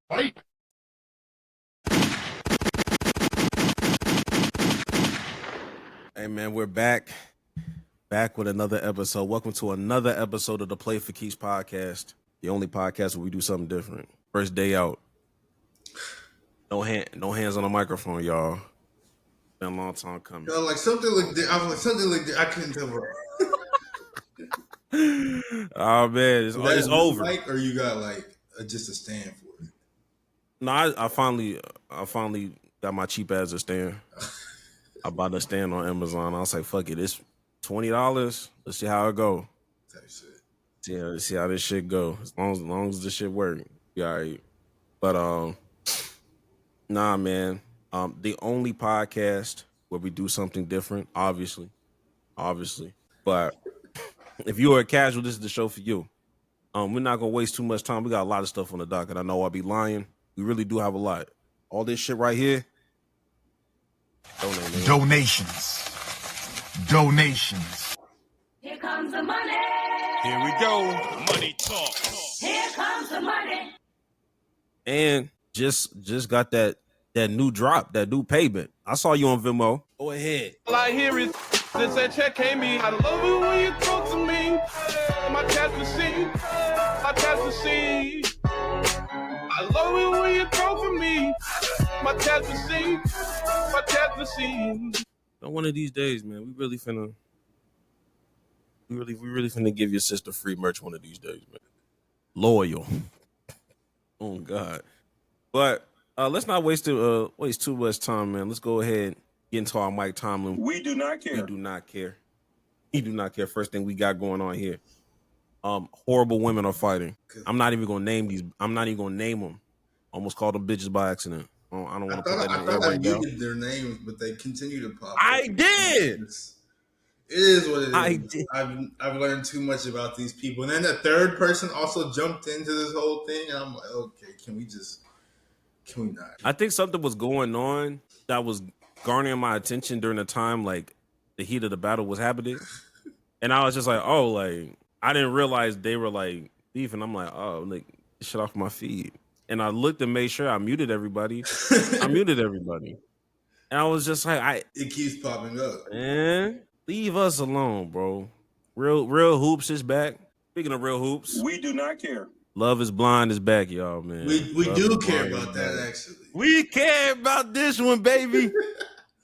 Fight! Hey man, we're back with another episode. Welcome to another episode of the Play for Keeps podcast, the only podcast where we do something different. First day out, no hands on the microphone, y'all. Been a long time coming. Yo, like something like that. I was like something like that. I couldn't tell. Oh man, it's over. Mic, or you got like just a stand for it? No, I finally got my cheap ass a stand. I bought a stand on Amazon. I was like, fuck it, it's $20. Let's see how it go. Type shit. Yeah, let's see how this shit go. As long as this shit work, yeah. Right. But nah, man. The only podcast where we do something different, obviously. But if you are a casual, this is the show for you. We're not gonna waste too much time. We got a lot of stuff on the docket. I know I'll be lying. We really do have a lot. All this shit right here. Donations. Here comes the money. Here we go. Money talk. Here comes the money. And just got that new drop, that new payment. I saw you on Venmo. Go ahead. All I hear is since that check came in. I love it when you talk to me. My Cathy. I love it when you talk to me. My Cathy. One of these days, man, we really finna give your sister free merch one of these days, man. Loyal. Oh God. But let's not waste too much time, man. Let's go ahead and get into our Mike Tomlin. We do not care. We do not care. First thing we got going on here. Horrible women are fighting. I'm not even gonna name them. Almost called them bitches by accident. I don't want to put that in the air right now. I muted their names, but they continue to pop up. I did. It is what it is. I've learned too much about these people. And then the third person also jumped into this whole thing, and I'm like, okay, can we not? I think something was going on that was garnering my attention during the time like the heat of the battle was happening. And I was just like, oh, like I didn't realize they were like beefing. I'm like, oh, like shit off my feed. And I looked and made sure I muted everybody. And I was just like, it keeps popping up. Man, leave us alone, bro. Real Hoops is back. Speaking of Real Hoops, we do not care. Love is Blind is back, y'all, man. We do care about that, actually. We care about this one, baby.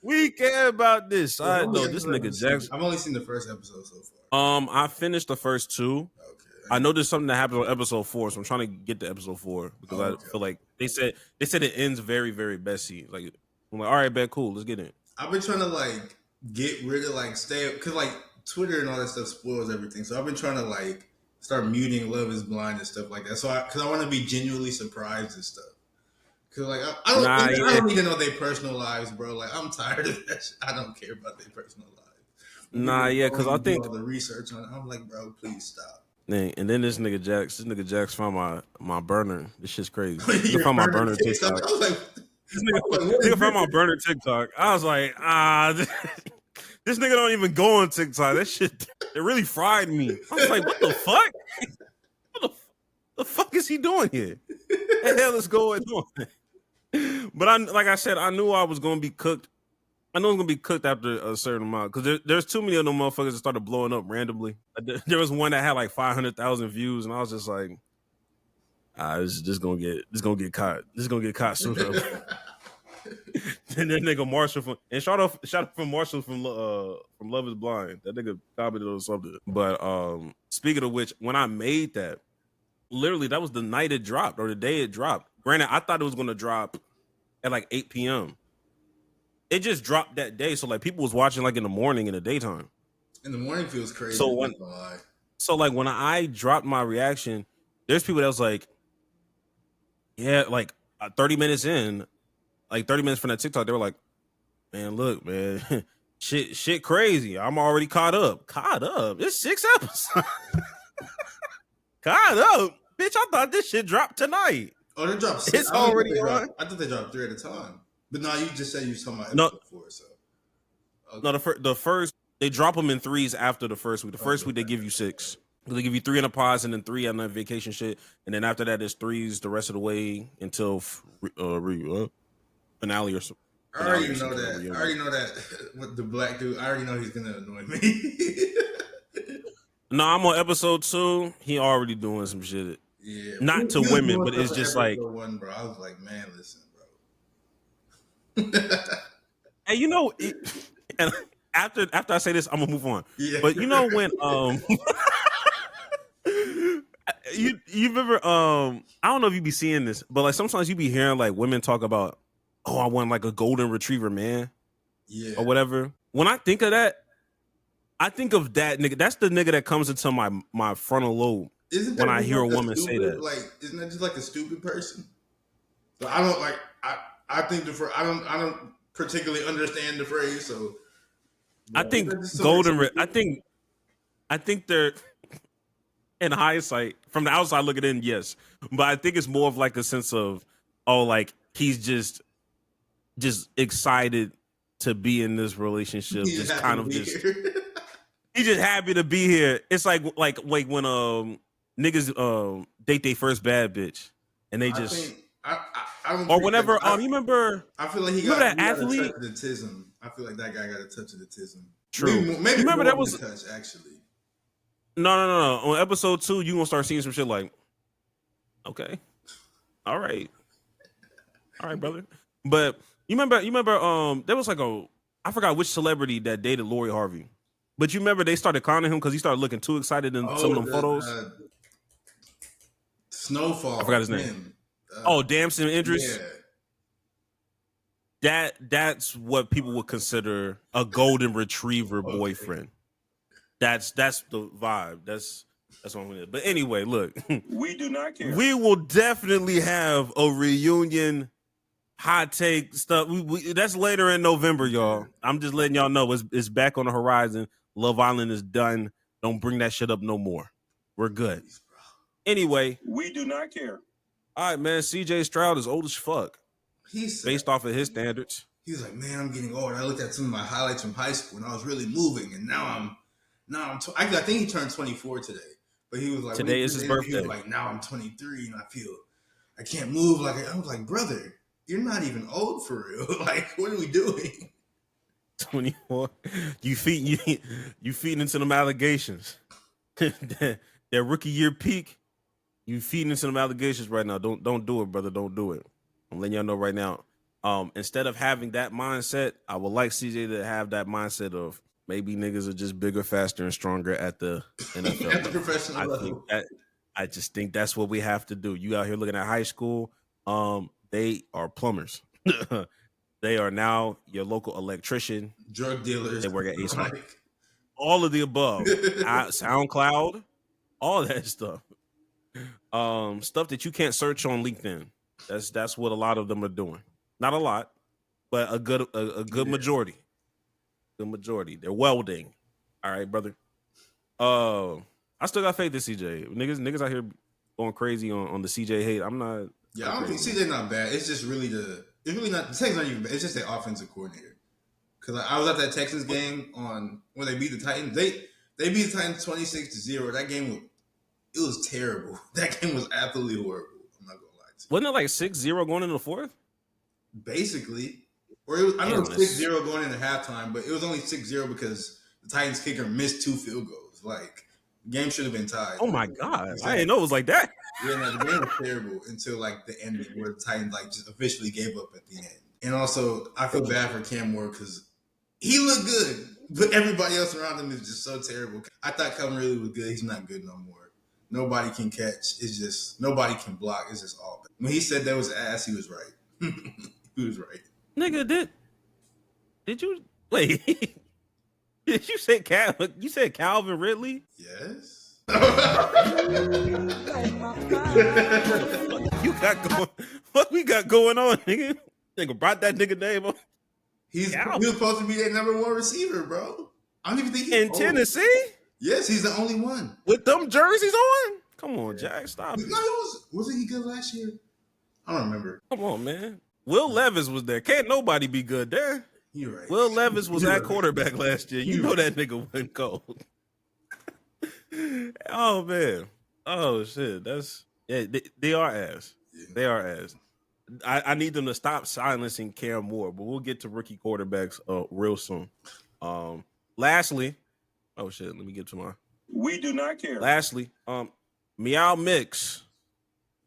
We care about this. I know this nigga Jackson. I've only seen the first episode so far. I finished the first two. Okay. I know there's something that happens on episode 4, so I'm trying to get to episode 4 because I feel like they said it ends very, very messy. Like I'm like, all right, bet, cool, let's get in. I've been trying to like get rid of like stay because like Twitter and all that stuff spoils everything. So I've been trying to like start muting Love is Blind and stuff like that. So because I want to be genuinely surprised and stuff. Because like I don't need to know their personal lives, bro. Like I'm tired of that shit. I don't care about their personal lives. Because I think all the research on it. I'm like, bro, please stop. And then this nigga Jax found my burner. This shit's crazy. He found my burner TikTok. I was like, nigga found my burner TikTok. I was like, this nigga don't even go on TikTok. That shit, it really fried me. I was like, what the fuck? What the fuck is he doing here? What the hell is going on? But I knew I was gonna be cooked. I know it's gonna be cooked after a certain amount because there's too many of them motherfuckers that started blowing up randomly. There was one that had like 500,000 views, and I was just like, this gonna get caught. This is gonna get caught sooner. And that nigga Marshall shout out from Marshall from Love is Blind. That nigga commented on something. But speaking of which, when I made that, literally that was the night it dropped or the day it dropped. Granted, I thought it was gonna drop at like 8 p.m. It just dropped that day, so like people was watching like in the morning, in the daytime. In the morning feels crazy. So when I dropped my reaction, there's people that was like, yeah, like 30 minutes in, like 30 minutes from that TikTok, they were like, man, look, man, shit crazy. I'm already caught up. It's 6 episodes. Caught up, bitch. I thought this shit dropped tonight. Oh, they dropped 6. It's already on. I thought they dropped 3 at a time. But no, you just said you was talking about episode 4, so. Okay. No, the first, they drop them in 3s after the first week. The first week, they give you 6. They give you 3 in the pods and then 3 on the vacation shit, and then after that, there's 3s the rest of the way until finale or something. I already know that. I already know that with the black dude. I already know he's gonna annoy me. No, I'm on episode 2. He already doing some shit. Yeah, not to women, but it's just like one, bro. I was like, man, listen, bro. Hey, you know, and after I say this, I'm gonna move on. Yeah. But you know when you remember I don't know if you be seeing this, but like sometimes you be hearing like women talk about, oh, I want like a golden retriever man, yeah, or whatever. When I think of that, I think of that nigga. That's the nigga that comes into my frontal lobe when I hear a woman say that. Like, isn't that just like a stupid person? So I don't like. I think I don't particularly understand the phrase. So I think golden. I think they're in hindsight from the outside looking in. Yes, but I think it's more of like a sense of, oh, like he's just excited to be in this relationship. He's just kind of just. He's just happy to be here. It's like when niggas date their first bad bitch and they just I don't or whenever you remember. I feel like he got that athlete. A touch of the tism. I feel like that guy got a touch of the tism. True. Maybe remember that was a touch actually. No. On episode 2, you gonna start seeing some shit like, okay, all right, brother. But you remember there was like I forgot which celebrity that dated Lori Harvey. But you remember they started clowning him because he started looking too excited in some of them photos. Snowfall. I forgot his name. Damson Idris. Yeah. That's what people would consider a golden retriever boyfriend. That's the vibe. That's what I'm gonna. But anyway, look. We do not care. We will definitely have a reunion. Hot take stuff. That's later in November, y'all. I'm just letting y'all know it's back on the horizon. Love Island is done. Don't bring that shit up no more. We're good. Anyway, we do not care. All right, man. CJ Stroud is old as fuck. He's based off of his standards. He was like, man, I'm getting old. I looked at some of my highlights from high school and I was really moving, and now I'm. I think he turned 24 today, but he was like, today is his birthday. He was like, now I'm 23 and I feel I can't move like I was like, brother. You're not even old for real. Like, what are we doing? 24. You feeding into them allegations. that rookie year peak. You feeding into them allegations right now. Don't do it, brother. Don't do it. I'm letting y'all know right now. Instead of having that mindset, I would like CJ to have that mindset of maybe niggas are just bigger, faster, and stronger at the NFL. At the professional level. I just think that's what we have to do. You out here looking at high school. They are plumbers. They are now your local electrician, drug dealers. They work at Ace. All of the above. SoundCloud, all that stuff. Stuff that you can't search on LinkedIn. That's what a lot of them are doing. Not a lot, but a good majority. Good majority. They're welding. All right, brother. I still got faith in CJ. Niggas out here going crazy on the CJ hate. I'm not. Yeah, I don't think CJ's not bad. It's just really the Texans not even bad. It's just the offensive coordinator. Because I was at that Texans game when they beat the Titans. They beat the Titans 26-0. That game was terrible. That game was absolutely horrible. I'm not gonna lie to you. Wasn't it like 6-0 going into the fourth? Basically, or I know it was 6-0 going into halftime, but it was only 6-0 because the Titans kicker missed 2 field goals. Like, the game should have been tied. Oh my god, exactly. I didn't know it was like that. Yeah, no, the game was terrible until like the ending, where the Titans like just officially gave up at the end. And also, I feel bad for Cam Ward because he looked good, but everybody else around him is just so terrible. I thought Calvin Ridley was good. He's not good no more. Nobody can catch. It's just nobody can block. It's just all bad. When he said that was ass, he was right. He was right. Nigga, did you wait? Did you say You said Calvin Ridley? Yes. What we got going on, nigga? Nigga brought that nigga name up. He was supposed to be their number 1 receiver, bro. I don't even think he's in Tennessee. Yes, he's the only one with them jerseys on. Come on, Jack, stop it. No, wasn't he good last year? I don't remember. Come on, man. Will Levis was there. Can't nobody be good there. You're right. Will Levis was at quarterback last year. You know that nigga went cold. Oh man. Oh shit. That's they are ass. Yeah. They are ass. I need them to stop silencing Cam Moore, but we'll get to rookie quarterbacks real soon. Lastly, oh shit, let me get to my We do not care. Lastly, Meow Mix.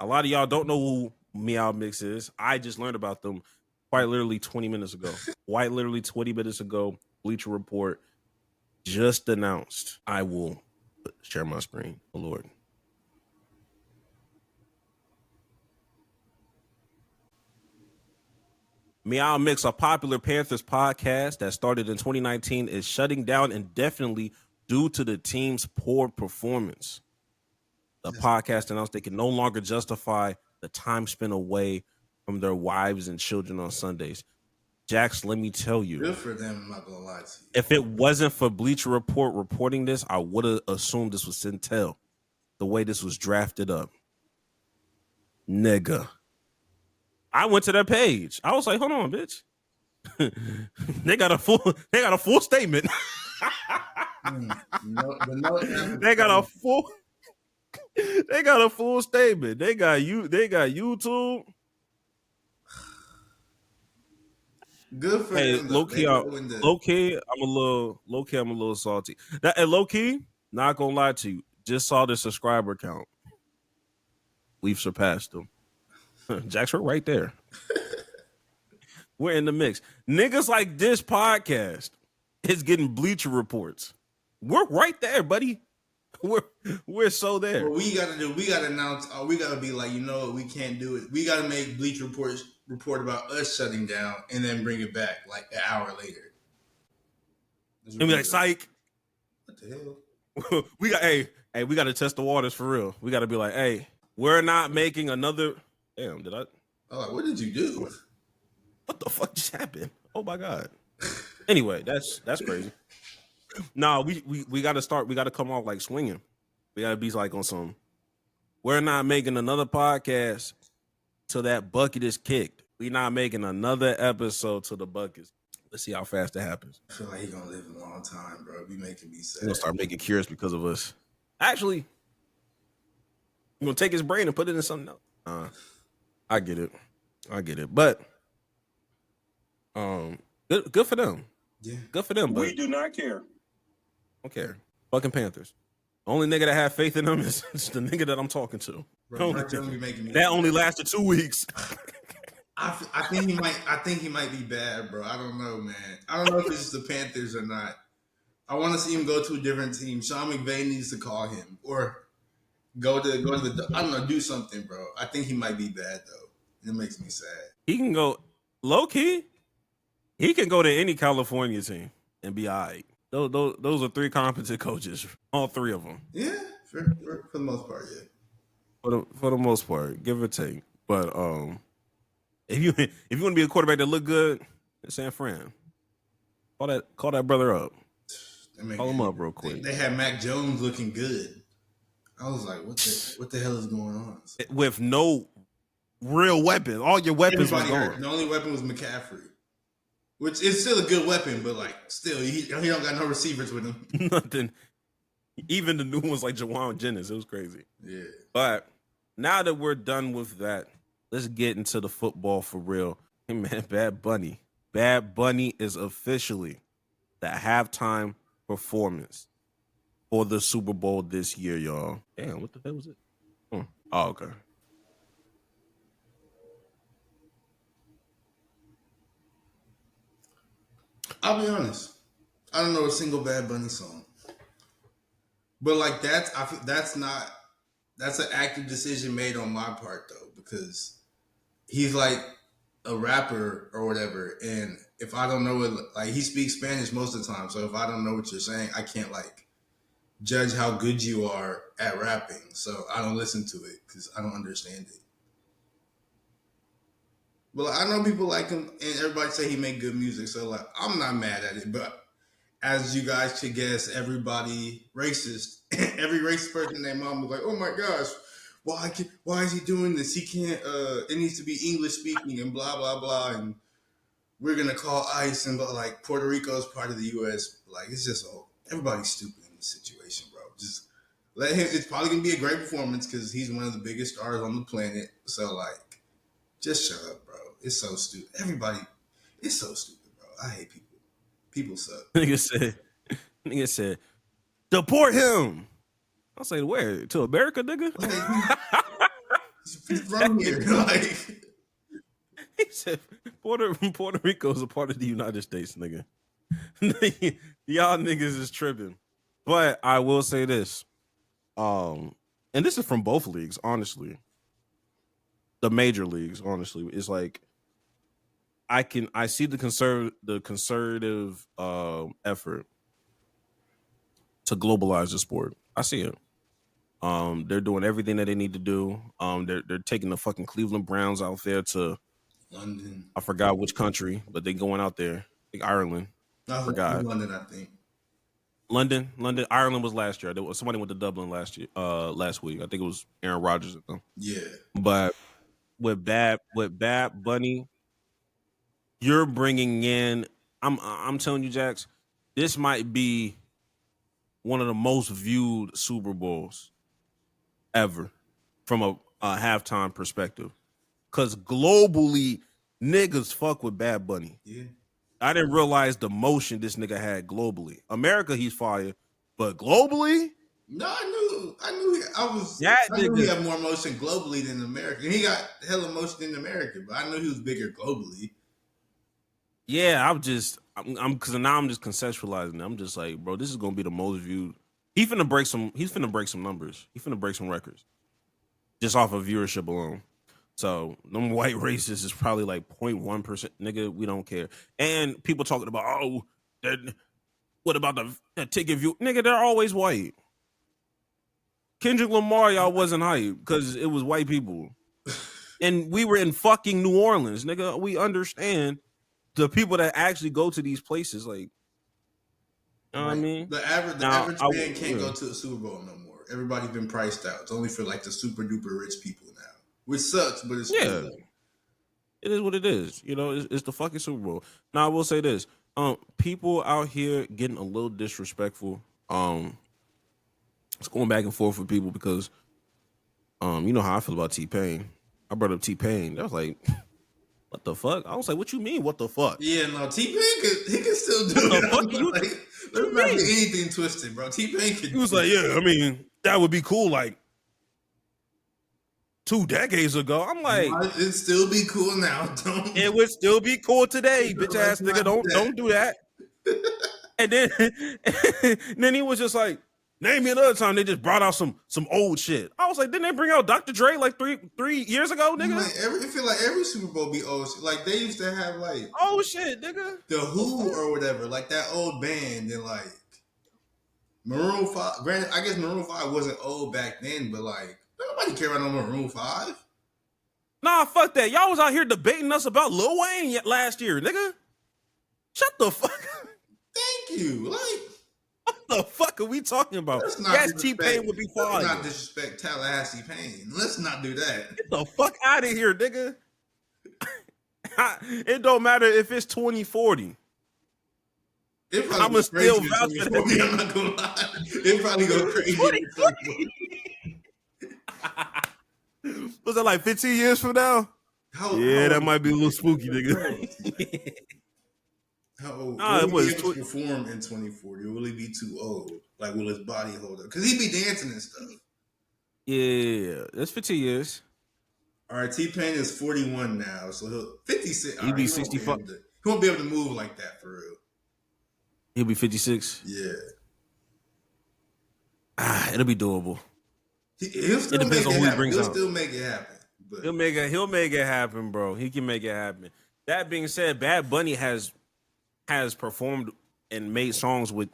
A lot of y'all don't know who Meow Mix is. I just learned about them quite literally 20 minutes ago. Quite literally 20 minutes ago, Bleacher Report just announced. I will share my screen. Oh, Lord. Meow Mix, a popular Panthers podcast that started in 2019, is shutting down indefinitely due to the team's poor performance. The podcast announced they can no longer justify the time spent away from their wives and children on Sundays. Jax, let me tell you. Good for them, I'm not gonna lie to you. If it wasn't for Bleacher Report reporting this, I would have assumed this was Centel, the way this was drafted up. Nigga. I went to their page. I was like, hold on, bitch. They got a full statement. They got a full statement. They got YouTube. Good for them. Low key, I'm a little salty. And low key, not gonna lie to you, just saw the subscriber count. We've surpassed them. Jax, we're right there. We're in the mix. Niggas like this podcast is getting Bleacher Reports. We're right there, buddy. We're so there. What we gotta do, we gotta announce, we gotta be like, you know what, we can't do it. We gotta make Bleacher report about us shutting down and then bring it back like an hour later. And be like, psych. What the hell? We gotta test the waters for real. We gotta be like, hey, we're not making another. Damn, did I? Oh, like, what did you do? What the fuck just happened? Oh my god. Anyway, that's crazy. No, we gotta start. We gotta come off like swinging. We gotta be like on some. We're not making another podcast till that bucket is kicked. We're not making another episode till the buckets. Let's see how fast that happens. I feel like he's gonna live a long time, bro. Be making me sad. He's gonna start making cures because of us. Actually, I'm gonna take his brain and put it in something else. I get it. But good for them. Yeah. Good for them. But We do not care. don't care. Fucking Panthers. The only nigga that have faith in them is the nigga that I'm talking to. Bro, be making me that only lasted 2 weeks. I think he might be bad, bro. I don't know, man. I don't know if it's just the Panthers or not. I want to see him go to a different team. Sean McVay needs to call him or go to the. I don't know, do something, bro. I think he might be bad though. It makes me sad. He can go low key. He can go to any California team and be all right. Those are 3 competent coaches, all 3 of them. Yeah, for the most part, yeah. For the most part, give or take. But if you want to be a quarterback that look good, it's San Fran. Call that brother up. Call him up real quick. They had Mac Jones looking good. I was like, what the hell is going on? With no real weapon. All your weapons was gone. The only weapon was McCaffrey. Which is still a good weapon, but like still, he don't got no receivers with him. Nothing. Even the new ones like Jawan Jennings, it was crazy. Yeah. But now that we're done with that, let's get into the football for real. Hey man, Bad Bunny is officially the halftime performance for the Super Bowl this year, y'all. Damn, what the hell was it? Oh, okay. I'll be honest. I don't know a single Bad Bunny song. But like that's an active decision made on my part though, because he's like a rapper or whatever, and if I don't know it, like he speaks Spanish most of the time, so if I don't know what you're saying, I can't like judge how good you are at rapping. So I don't listen to it because I don't understand it. But like, I know people like him, and everybody say he make good music, so like I'm not mad at it. But as you guys should guess, everybody racist, every racist person in their mom was like, "Oh my gosh, why is he doing this? He can't. It needs to be English speaking and blah blah blah." And we're gonna call ICE, and but like Puerto Rico is part of the U.S. Like it's just everybody's stupid in this situation, bro. Just Let him. It's probably gonna be a great performance because he's one of the biggest stars on the planet. So like, just shut up, bro. It's so stupid. Everybody, it's so stupid, bro. I hate people. People suck. Nigga said, deport him. I'll say where? To America, nigga? He's from here. Like, he said, Puerto Rico is a part of the United States, nigga. Y'all niggas is tripping. But I will say this. And this is from both leagues, honestly. The major leagues, honestly. It's like I see the conservative effort to globalize the sport. I see it. They're doing everything that they need to do. They're taking the fucking Cleveland Browns out there to London. I forgot which country, but they going out there. I think Ireland. I forgot. London, I think. London. Ireland was last year. Somebody went to Dublin last week. I think it was Aaron Rodgers. Yeah. But with Bad Bunny, you're bringing in. I'm telling you, Jax, this might be one of the most viewed Super Bowls ever from a halftime perspective. Because globally, niggas fuck with Bad Bunny. Yeah. I didn't realize the motion this nigga had globally. America, he's fire. But globally? No, I knew he had more motion globally than America. And he got hella motion in America, but I knew he was bigger globally. Yeah, because now I'm just conceptualizing it. I'm just like, bro, this is gonna be the most viewed. He's finna break some numbers. He's finna break some records. Just off of viewership alone. So them white racists is probably like 0.1%. Nigga, we don't care. And people talking about, what about the ticket view? Nigga, they're always white. Kendrick Lamar, y'all wasn't hype because it was white people. And we were in fucking New Orleans, nigga. We understand the people that actually go to these places, like, you know what I mean? The average man can't go to the Super Bowl no more. Everybody's been priced out. It's only for like the super duper rich people now, which sucks, but it's cool. It is what it is. You know, it's the fucking Super Bowl. Now I will say this: people out here getting a little disrespectful. It's going back and forth with people because, you know how I feel about T-Pain. I brought up T-Pain. I was like, what the fuck? I was like, what you mean, what the fuck? Yeah, no, T-Pain he can still do it. Let's not get anything twisted, bro. T-Pain can. He was like, yeah, I mean, that would be cool, like 2 decades ago. I'm like, it'd still be cool now. It would still be cool today, bitch ass nigga. Don't do that. And then he was just like, name me another time they just brought out some old shit. I was like, didn't they bring out Dr. Dre like three years ago, nigga? Like, I feel like every Super Bowl be old shit. Like they used to have like oh shit, nigga. The Who or whatever, like that old band, and like Maroon 5. Granted, I guess Maroon 5 wasn't old back then, but like nobody care about no Maroon 5. Nah, fuck that. Y'all was out here debating us about Lil Wayne last year, nigga. Shut the fuck up. Thank you. Like, what the fuck are we talking about? Yes, T-Pain would be fine. Let's not disrespect Tallahassee Pain. Let's not do that. Get the fuck out of here, nigga. It don't matter if it's 2040. I'ma still vouch for that. I'm not gonna lie. It probably go crazy. 2040. Was that like 15 years from now? That might be a little spooky, nigga. How old? Will he perform in 2040? Or will he be too old? Like, will his body hold up? Because he'd be dancing and stuff. Yeah, that's 15 years. All right, T-Pain is 41 now, so he'll 56. He'll be 65. He won't be able to move like that for real. He'll be 56. Yeah. It'll be doable. He'll still make it happen. He'll still make it happen. But He'll make it happen, bro. He can make it happen. That being said, Bad Bunny has performed and made songs with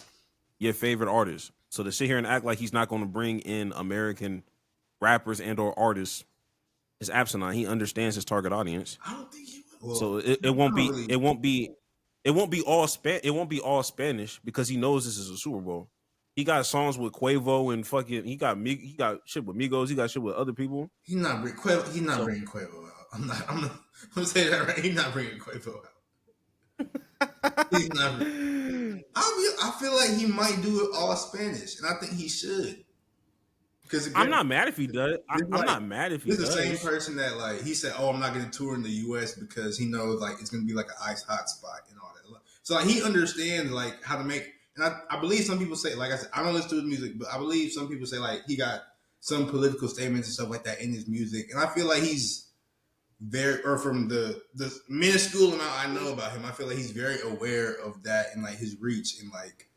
your favorite artists. So to sit here and act like he's not going to bring in American rappers and or artists is asinine. He understands his target audience. I don't think he will. So it won't be all Spanish because he knows this is a Super Bowl. He got songs with Quavo and fucking he got shit with Migos. He got shit with other people. He's not bringing Quavo out. I'm gonna say that right. He's not bringing Quavo out. He's not. I feel like he might do it all Spanish, and I think he should. I'm not mad if he does. I'm like, not mad if he does. This is the same person that like he said, "Oh, I'm not going to tour in the U.S. because he knows like it's going to be like an ice hot spot and all that." So like he understands like how to make. And I believe some people say, like I said, I don't listen to his music, but I believe some people say like he got some political statements and stuff like that in his music, and I feel like he's very, or from the minuscule amount I know about him, I feel like he's very aware of that and like his reach and like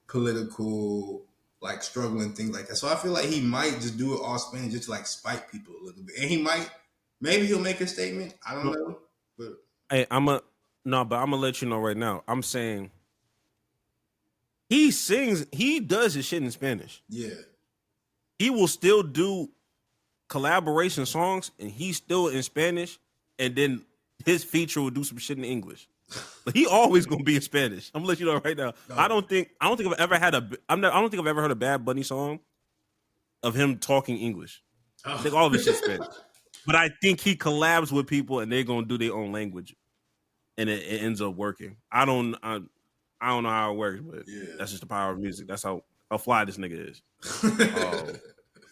political like struggle and things like that. So I feel like he might just do it all Spanish just to like spite people a little bit, and he might, maybe he'll make a statement. I don't know, but hey, I'm gonna let you know right now. I'm saying he does his shit in Spanish. Yeah, he will still do collaboration songs, and he's still in Spanish, and then his feature will do some shit in English. But he always gonna be in Spanish. I'm gonna let you know right now. No. I don't think I've ever had I don't think I've ever heard a Bad Bunny song of him talking English. I think all of his shit's Spanish. But I think he collabs with people, and they're gonna do their own language, and it ends up working. I don't know how it works, but that's just the power of music. That's how fly this nigga is.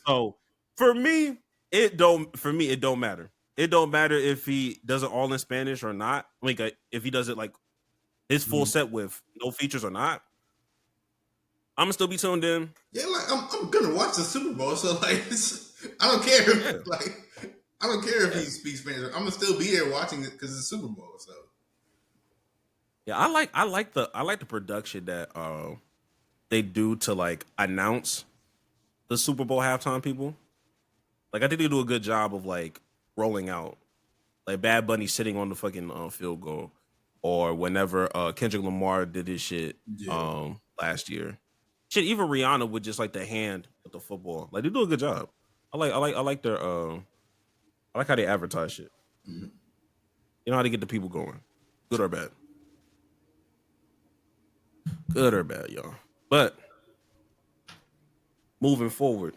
So for me, it don't matter. It don't matter if he does it all in Spanish or not. Like if he does it like his full set with no features or not, I'm gonna still be tuned in. Yeah, like I'm gonna watch the Super Bowl, so like I don't care. Yeah. Like I don't care if he speaks Spanish. I'm gonna still be there watching it because it's Super Bowl. So yeah, I like the production that they do to like announce the Super Bowl halftime people. Like I think they do a good job of like rolling out, like Bad Bunny sitting on the fucking field goal, or whenever Kendrick Lamar did his shit last year. Shit, even Rihanna with just like the hand with the football. Like they do a good job. I like their I like how they advertise shit. Mm-hmm. You know how to get the people going, good or bad. Good or bad, y'all. But moving forward,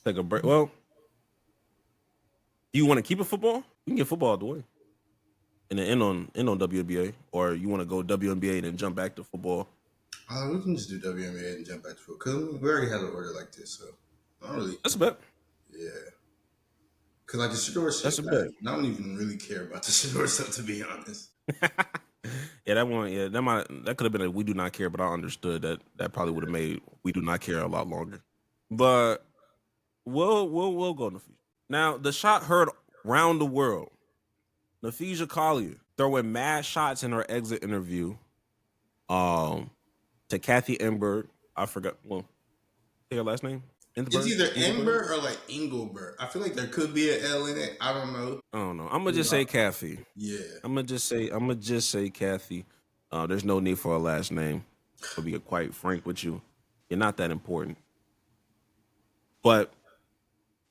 take a break. Well, do you want to keep it football? You can get football out the way, and then end on WNBA, or you want to go WNBA and then jump back to football. We can just do WNBA and jump back to football because we already had an order like this, so I don't really. That's a bet. Yeah, because like the Shadour shit, that's a bet. I don't even really care about the Shadour stuff, to be honest. Yeah, that one. Yeah, that could have been a "we do not care," but I understood that probably would have made "we do not care" a lot longer. But we'll go in the future. Now, the shot heard round the world. Nafisa Collier throwing mad shots in her exit interview. To Cathy Engelbert. I forgot. Well, say her last name. It's either Engelbert or like Engelbert. I feel like there could be an L in it. I don't know. I'm gonna just say Cathy. Yeah. I'm gonna just say Cathy. There's no need for a last name. To be quite frank with you, you're not that important. But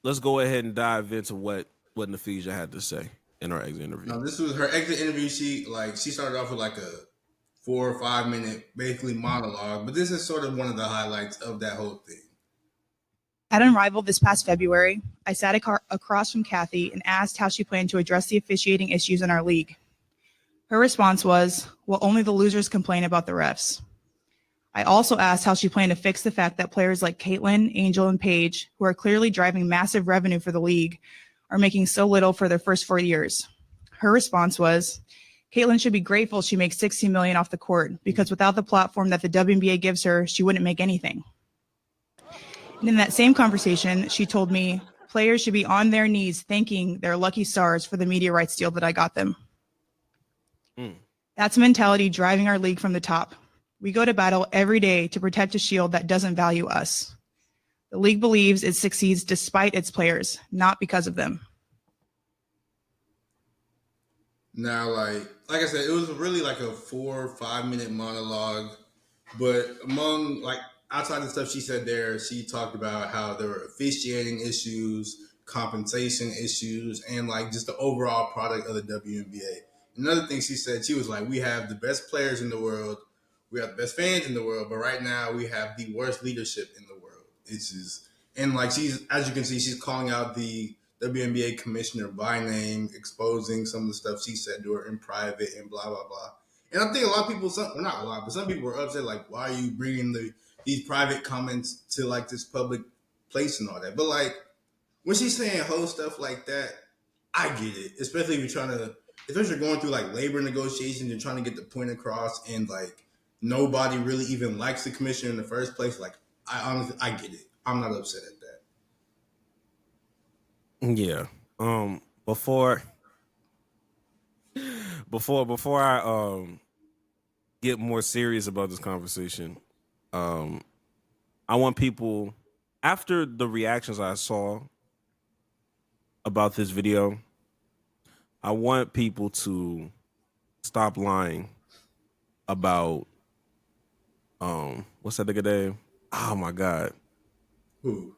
let's go ahead and dive into what Nafisa had to say in her exit interview. No, this was her exit interview. She started off with like a 4 or 5 minute basically monologue, but this is sort of one of the highlights of that whole thing. At Unrivaled this past February, I sat across from Cathy and asked how she planned to address the officiating issues in our league. Her response was, well, only the losers complain about the refs. I also asked how she planned to fix the fact that players like Caitlin, Angel, and Paige, who are clearly driving massive revenue for the league, are making so little for their first 4 years. Her response was, Caitlin should be grateful she makes $60 million off the court because without the platform that the WNBA gives her, she wouldn't make anything. And in that same conversation, she told me players should be on their knees thanking their lucky stars for the media rights deal that I got them. That's mentality driving our league from the top. We go to battle every day to protect a shield that doesn't value us. The league believes it succeeds despite its players, not because of them. Now, like I said, it was really like a 4 or 5 minute monologue, but among like outside the stuff she said there, she talked about how there were officiating issues, compensation issues, and like just the overall product of the WNBA. Another thing she said, she was like, we have the best players in the world, we have the best fans in the world, but right now we have the worst leadership in the world. It's just, and like she's, as you can see, she's calling out the WNBA commissioner by name, exposing some of the stuff she said to her in private and blah, blah, blah. And I think a lot of people, not a lot, but some people were upset, like, why are you bringing the these private comments to like this public place and all that. But like when she's saying whole stuff like that, I get it. Especially if you're trying to, especially going through like labor negotiations and trying to get the point across, and like nobody really even likes the commissioner in the first place. Like I honestly, I get it. I'm not upset at that. Yeah. Before I get more serious about this conversation, I want people, after the reactions I saw about this video, I want people to stop lying about what's that nigga name? Oh my God. Who?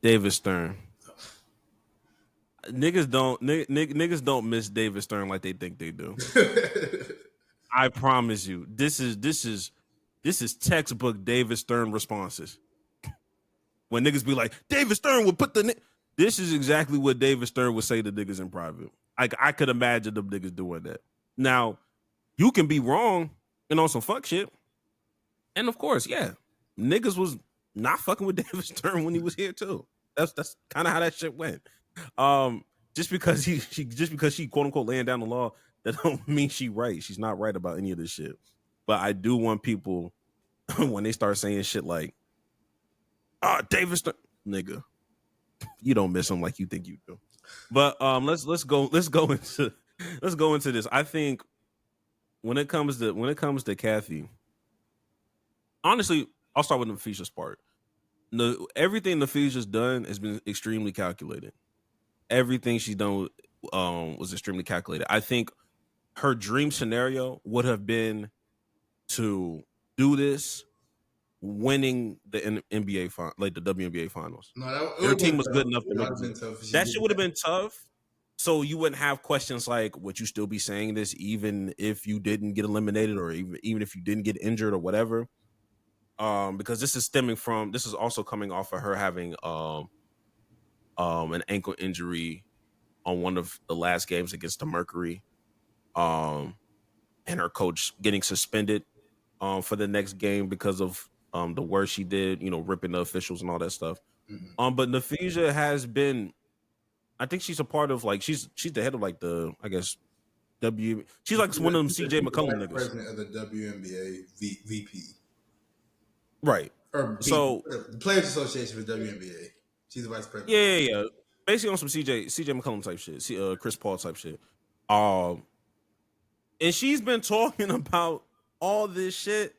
David Stern. Niggas don't miss David Stern like they think they do. I promise you. This is textbook David Stern responses. When niggas be like, David Stern would put this is exactly what David Stern would say to niggas in private. I could imagine them niggas doing that. Now, you can be wrong and on some fuck shit. And of course, yeah, niggas was not fucking with David Stern when he was here too. That's kind of how that shit went. Just because she quote unquote laying down the law, that don't mean she right. She's not right about any of this shit. But I do want people when they start saying shit like, David Stern, nigga, you don't miss him like you think you do. But let's go into this. I think when it comes to Cathy, honestly, I'll start with the Officia's part. Everything the Officia's done has been extremely calculated. Everything she's done was extremely calculated. I think her dream scenario would have been to do this winning the NBA like the WNBA finals. No, their team was good enough to make it. That shit would have been tough. So you wouldn't have questions like, would you still be saying this even if you didn't get eliminated, or even if you didn't get injured or whatever? Because this is also coming off of her having an ankle injury on one of the last games against the Mercury, and her coach getting suspended for the next game because of the work she did, ripping the officials and all that stuff. Mm-hmm. But Nafisa has been, I think she's a part of like she's the head of like the, I guess, she's like one of them CJ McCollum niggas. President of the WNBA VP. Right. So the Players Association for WNBA. She's the vice president. Yeah. Basically on some CJ McCollum type shit, Chris Paul type shit. And she's been talking about all this shit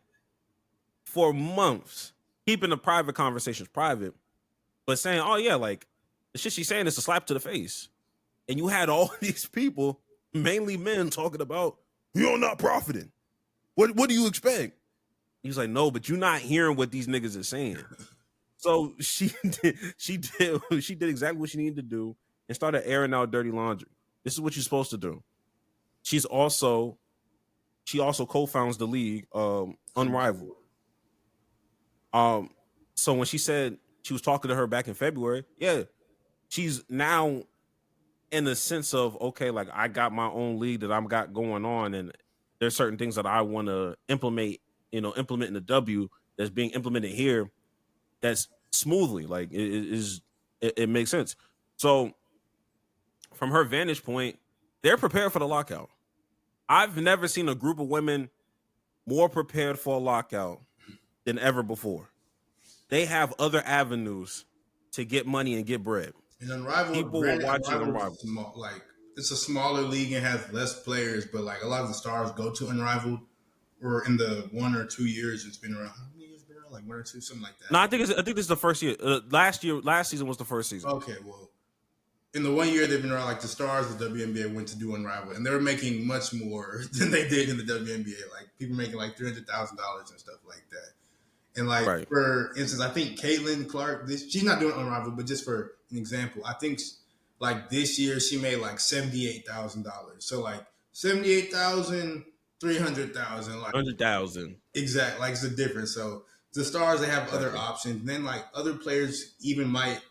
for months, keeping the private conversations private, but saying, oh yeah, like the shit she's saying is a slap to the face. And you had all these people, mainly men, talking about, you're not profiting. What do you expect? He's like, no, but you're not hearing what these niggas are saying. So she did exactly what she needed to do and started airing out dirty laundry. This is what you're supposed to do. She also co-founds the league, Unrivaled. So when she said she was talking to her back in February, yeah, she's now in the sense of, okay, like I got my own league that I've got going on, and there's certain things that I want to implement in the W that's being implemented here that's smoothly, like it makes sense. So from her vantage point, they're prepared for the lockout. I've never seen a group of women more prepared for a lockout than ever before. They have other avenues to get money and get bread. And Unrivaled, people were watching Unrivaled. Like it's a smaller league and has less players, but like a lot of the stars go to Unrivaled. Or in the 1 or 2 years it's been around. How many years been around? Like 1 or 2, something like that. No, I think this is the first year. Last season was the first season. Okay, well, in the 1 year they've been around, like the stars of the WNBA went to do Unrivaled, and they were making much more than they did in the WNBA. Like people making like $300,000 and stuff like that. And like right. For instance, I think Caitlin Clark, she's not doing Unrivaled, but just for an example, I think like this year she made like $78,000. So like 78,000. 300,000, like 100,000. Exactly, like it's the difference. So the stars, they have other options. And then like other players even might.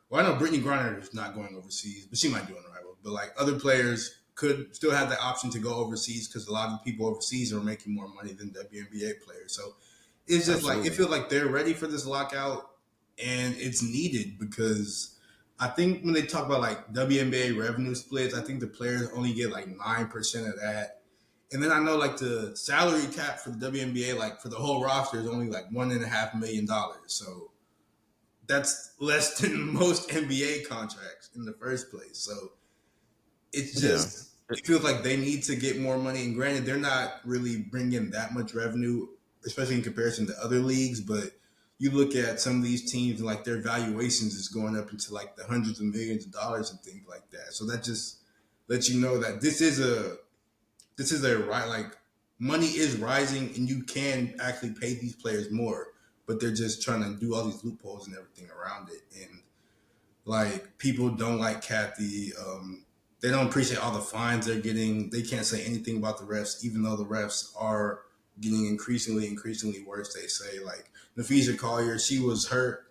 Well, I know Brittany Griner is not going overseas, but she might do Unrivaled. But like other players could still have the option to go overseas because a lot of people overseas are making more money than WNBA players. So it's just like it feels like they're ready for this lockout, and it's needed because I think when they talk about like WNBA revenue splits, I think the players only get like 9% of that. And then I know like the salary cap for the WNBA, like for the whole roster, is only like $1.5 million. So that's less than most NBA contracts in the first place. So it's just it feels like they need to get more money. And granted, they're not really bringing that much revenue, especially in comparison to other leagues. But you look at some of these teams and like their valuations is going up into like the hundreds of millions of dollars and things like that. So that just lets you know that this is a right, like money is rising and you can actually pay these players more, but they're just trying to do all these loopholes and everything around it. And like people don't like Cathy. They don't appreciate all the fines they're getting. They can't say anything about the refs, even though the refs are getting increasingly worse. They say like Nafisa Collier, she was hurt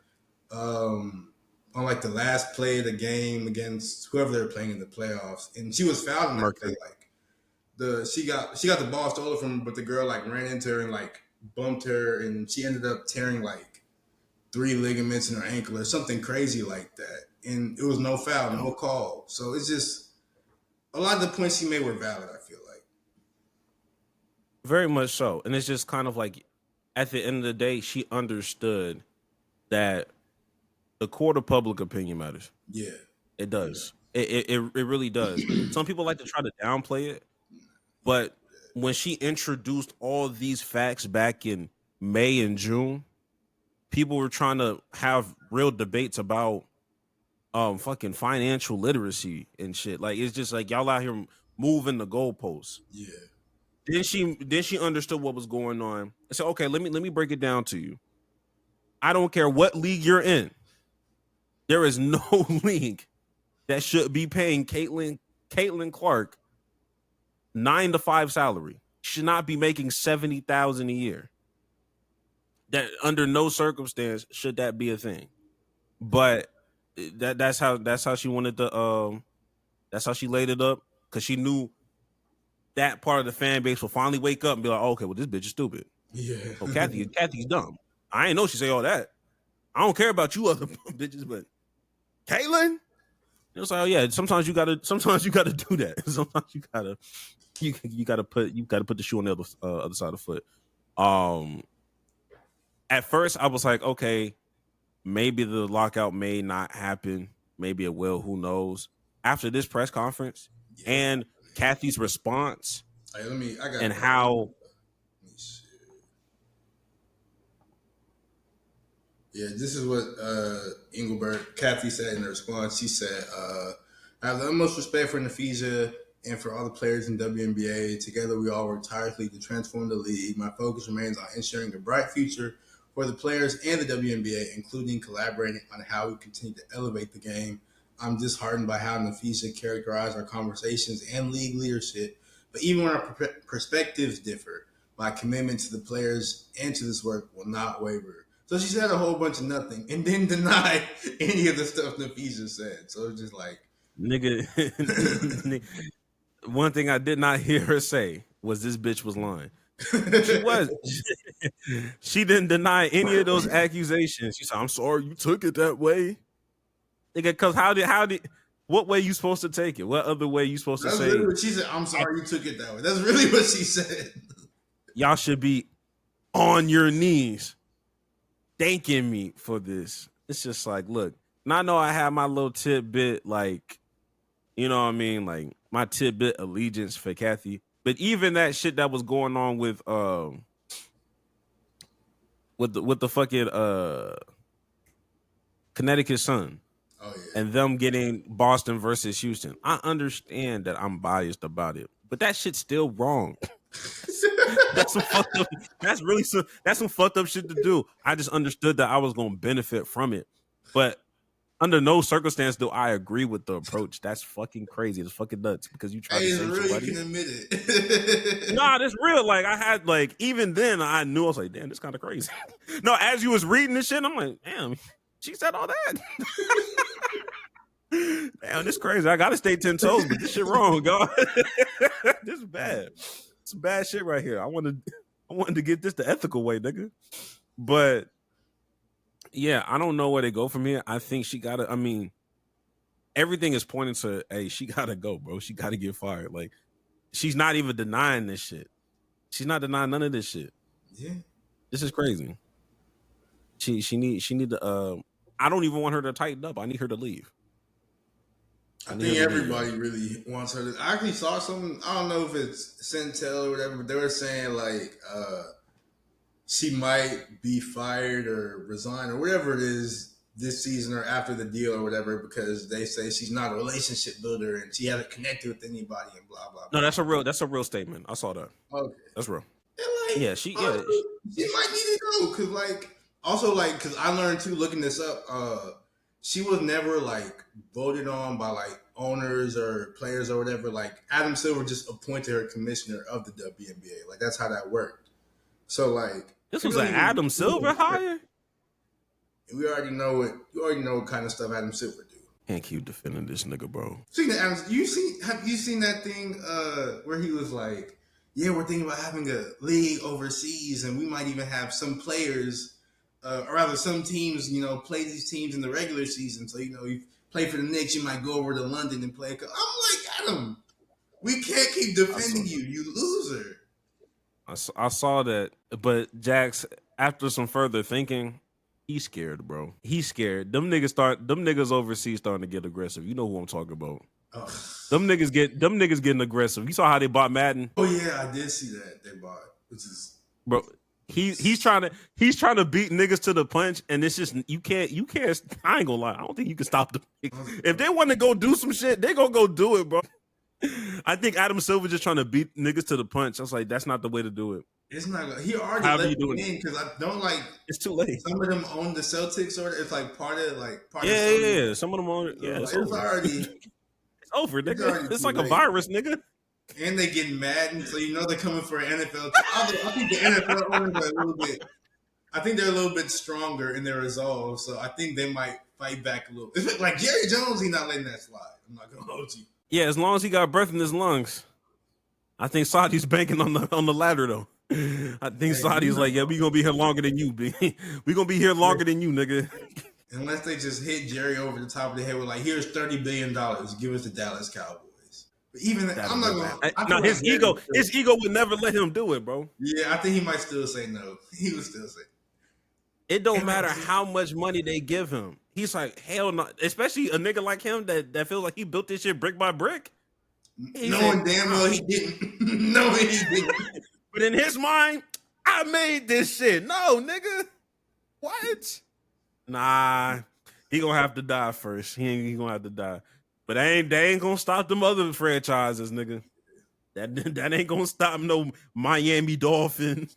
on like the last play of the game against whoever they were playing in the playoffs, and she was fouled in that play. Like she got the ball stolen from her, but the girl like ran into her and like bumped her, and she ended up tearing like 3 ligaments in her ankle or something crazy like that. And it was no foul, no call. So it's just a lot of the points she made were valid, I feel like. Very much so. And it's just kind of like at the end of the day, she understood that the court of public opinion matters. Yeah. It does. It really does. Some people like to try to downplay it, but when she introduced all these facts back in May and June, people were trying to have real debates about fucking financial literacy and shit. Like it's just like y'all out here moving the goalposts. Yeah. Then she understood what was going on and said, okay, let me break it down to you. I don't care what league you're in. There is no league that should be paying Caitlin Clark 9 to 5 salary. She should not be making $70,000 a year. That under no circumstance should that be a thing. But that's how she wanted to that's how she laid it up, because she knew that part of the fan base will finally wake up and be like, oh, okay, well, this bitch is stupid. Yeah. Oh, Cathy's dumb. I ain't know she say all that. I don't care about you other bitches, but Caitlin? It was like, oh yeah, sometimes you gotta do that. Sometimes you gotta put the shoe on the other side of the foot. At first I was like, okay, maybe the lockout may not happen. Maybe it will. Who knows? After this press conference and Cathy's response, and how. Yeah, this is what Cathy said in her response. She said, I have the utmost respect for Nafisa and for all the players in WNBA. Together, we all work tirelessly to transform the league. My focus remains on ensuring a bright future for the players and the WNBA, including collaborating on how we continue to elevate the game. I'm disheartened by how Nafisa characterized our conversations and league leadership. But even when our perspectives differ, my commitment to the players and to this work will not waver. So she said a whole bunch of nothing and didn't deny any of the stuff Nafisa said. So it's just like, nigga. One thing I did not hear her say was this bitch was lying. She was. She didn't deny any of those accusations. She said, "I'm sorry you took it that way." Nigga, because how did what way you supposed to take it? What other way you supposed to say? That's really what she said. I'm sorry you took it that way. That's really what she said. Y'all should be on your knees thanking me for this. It's just like, look, and I know I have my little tidbit, like, you know what I mean, like my tidbit allegiance for Cathy. But even that shit that was going on with the fucking Connecticut Sun, and them getting Boston versus Houston, I understand that I'm biased about it, but that shit's still wrong. That's some fucked up. That's some fucked up shit to do. I just understood that I was gonna benefit from it, but under no circumstance do I agree with the approach. That's fucking crazy. It's fucking nuts because you tried to say really somebody. You can admit it. Nah, that's real. Like I had even then I knew I was like, damn, this kind of crazy. No, as you was reading this shit, I'm like, damn, she said all that. Damn, this crazy. I gotta stay 10 toes, but this shit wrong, God. This is bad. It's bad shit right here. I want I wanted to get this the ethical way, nigga. But yeah, I don't know where they go from here. I think she gotta. I mean, everything is pointing to, hey, she gotta go, bro. She gotta get fired. Like, she's not even denying this shit. She's not denying none of this shit. Yeah, this is crazy. She need to. I don't even want her to tighten up. I need her to leave. I think everybody really wants her to. I actually saw something. I don't know if it's Centel or whatever, but they were saying like she might be fired or resign or whatever it is this season or after the deal or whatever, because they say she's not a relationship builder and she hasn't connected with anybody and blah blah. No, that's a real statement. I saw that. Okay, that's real. Like, yeah, she might need to go because because I learned too looking this up. She was never like voted on by like owners or players or whatever. Like Adam Silver just appointed her commissioner of the WNBA. Like that's how that worked. So like this was an Adam Silver hire. We already know what kind of stuff Adam Silver do. Can't keep defending this nigga, bro. Speaking of Adam, have you seen that thing where he was like, yeah, we're thinking about having a league overseas and we might even have some players or rather some teams, play these teams in the regular season. So, you play for the Knicks, you might go over to London and play. I'm like, Adam, we can't keep defending you loser. I saw that, but Jax, after some further thinking, he's scared, bro. He's scared. Them niggas overseas starting to get aggressive. You know who I'm talking about. Oh. Them niggas getting aggressive. You saw how they bought Madden? Oh yeah, I did see that they bought. Which is bro. He's trying to beat niggas to the punch, and it's just you can't. I ain't gonna lie. I don't think you can stop them. If they want to go do some shit, they gonna go do it, bro. I think Adam Silver just trying to beat niggas to the punch. I was like, that's not the way to do it. It's not. He already let them in because I don't like. It's too late. Some of them own the Celtics, or it's like part of. Yeah. Some of them own it. Yeah, it's already. It's over, nigga. It's like a virus, nigga. And they getting mad, and so they're coming for an NFL. I think the NFL owners are a little bit. I think they're a little bit stronger in their resolve, so I think they might fight back a little. It's like Jerry Jones, he's not letting that slide. I'm not gonna hold you. Yeah, as long as he got breath in his lungs. I think Saudi's banking on the ladder though. I think Saudi's like, yeah, we gonna be here longer than you, B. We gonna be here longer than you, nigga. Unless they just hit Jerry over the top of the head with like, here's $30 billion, give us the Dallas Cowboys. But even that, I'm not gonna. No, his ego would never let him do it, bro. Yeah, I think he might still say no. He would still say. It don't matter how much money they give him. He's like, hell no. Especially a nigga like him that feels like he built this shit brick by brick. Knowing damn well he didn't. Knowing he didn't. But in his mind, I made this shit. No, nigga. What? Nah. He gonna have to die first. He gonna have to die. But they ain't gonna stop them other franchises, nigga. That ain't gonna stop no Miami Dolphins.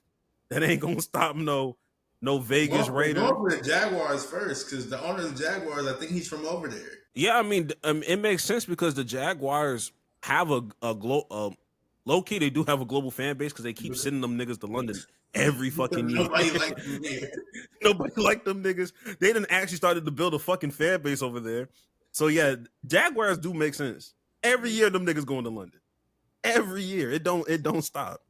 That ain't gonna stop no Vegas Raiders. Go for the Jaguars first, because the owner of the Jaguars, I think he's from over there. Yeah, I mean, it makes sense because the Jaguars have a low key. They do have a global fan base because they keep sending them niggas to London every fucking year. Nobody likes them there. Nobody like them niggas. They done actually started to build a fucking fan base over there. So yeah, Jaguars do make sense. Every year them niggas going to London. Every year. It don't stop.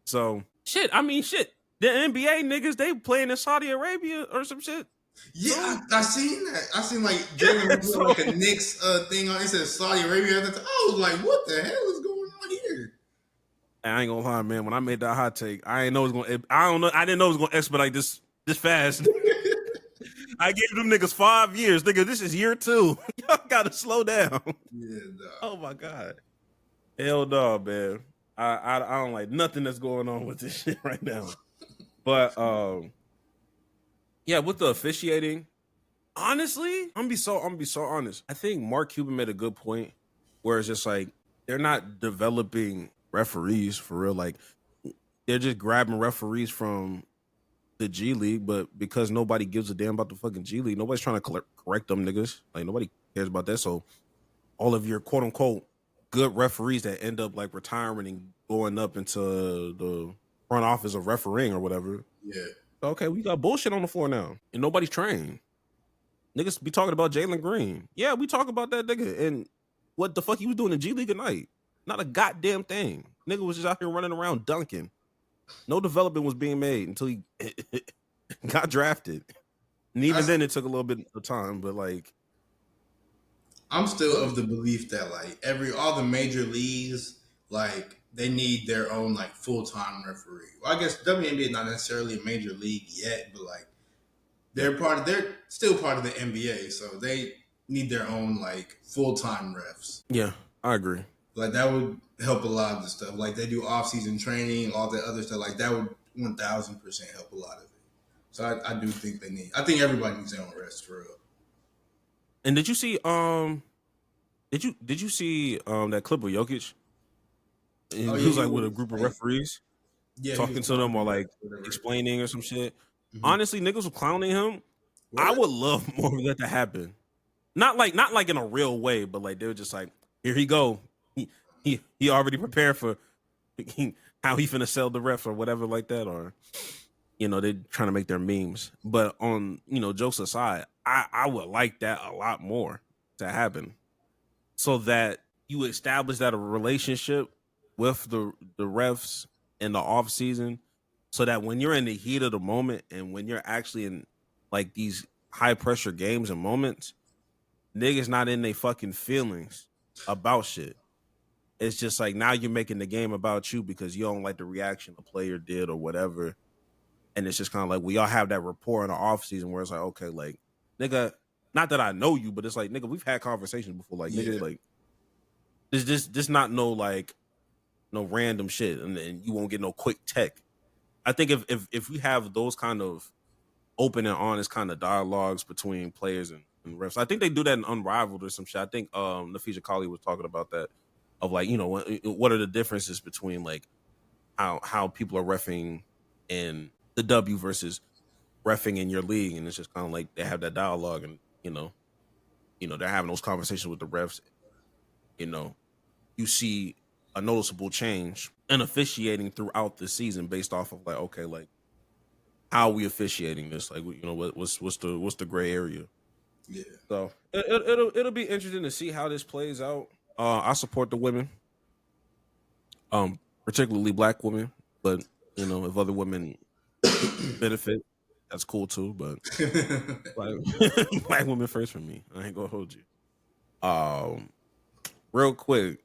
So shit. The NBA niggas, they playing in Saudi Arabia or some shit. Yeah, I seen that. I seen like Jalen like a Knicks thing on it said Saudi Arabia. I was like, what the hell is going on here? I ain't gonna lie, man. When I made that hot take, I didn't know it was gonna expedite this fast. I gave them niggas 5 years. Nigga, this is year 2. Y'all gotta slow down. Yeah, no. Oh my God. Hell no, man. I don't like nothing that's going on with this shit right now. But yeah, with the officiating, honestly, I'm gonna be so honest. I think Mark Cuban made a good point where it's just like they're not developing referees for real. Like they're just grabbing referees from the G League, but because nobody gives a damn about the fucking G League, nobody's trying to correct them niggas. Like nobody cares about that. So all of your quote unquote good referees that end up like retiring and going up into the front office of refereeing or whatever. Yeah. Okay, we got bullshit on the floor now, and nobody's trained. Niggas be talking about Jalen Green. Yeah, we talk about that nigga and what the fuck he was doing in G League at night. Not a goddamn thing. Nigga was just out here running around dunking. No development was being made until he got drafted. And even then, it took a little bit of time. But like, I'm still of the belief that like all the major leagues, like they need their own like full-time referee. Well, I guess WNBA is not necessarily a major league yet, but like they're still part of the NBA, so they need their own like full-time refs. Yeah, I agree. Like that would help a lot of the stuff. Like they do off-season training, all that other stuff. Like that would 1,000% help a lot of it. So I do think they need. I think everybody needs their own refs for real. And did you see did you see that clip of Jokic? And he was like with a group of referees, talking to them or like explaining or some shit. Mm-hmm. Honestly, niggas were clowning him. What? I would love more of that to happen. Not like in a real way, but like they were just like, here he go. He already prepared for how he finna sell the refs or whatever like that, or they trying to make their memes. But on jokes aside, I would like that a lot more to happen, so that you establish that a relationship with the refs in the off season, so that when you're in the heat of the moment and when you're actually in like these high pressure games and moments, niggas not in their fucking feelings about shit. It's just like now you're making the game about you because you don't like the reaction the player did or whatever. And it's just kind of like we all have that rapport in the off season where it's like, okay, like, nigga, not that I know you, but it's like, nigga, we've had conversations before. Like, nigga, like, this not no random shit, and you won't get no quick tech. I think if we have those kind of open and honest kind of dialogues between players and refs, I think they do that in Unrivaled or some shit. I think Nafisha Kali was talking about that, of like, what are the differences between like how people are reffing in the W versus reffing in your league, and it's just kind of like they have that dialogue, and they're having those conversations with the refs. You see a noticeable change in officiating throughout the season based off of like, okay, like how are we officiating this? Like, what's the gray area? Yeah. So it'll be interesting to see how this plays out. I support the women, particularly black women, but if other women benefit, that's cool too. But black women first for me. I ain't gonna hold you. Real quick,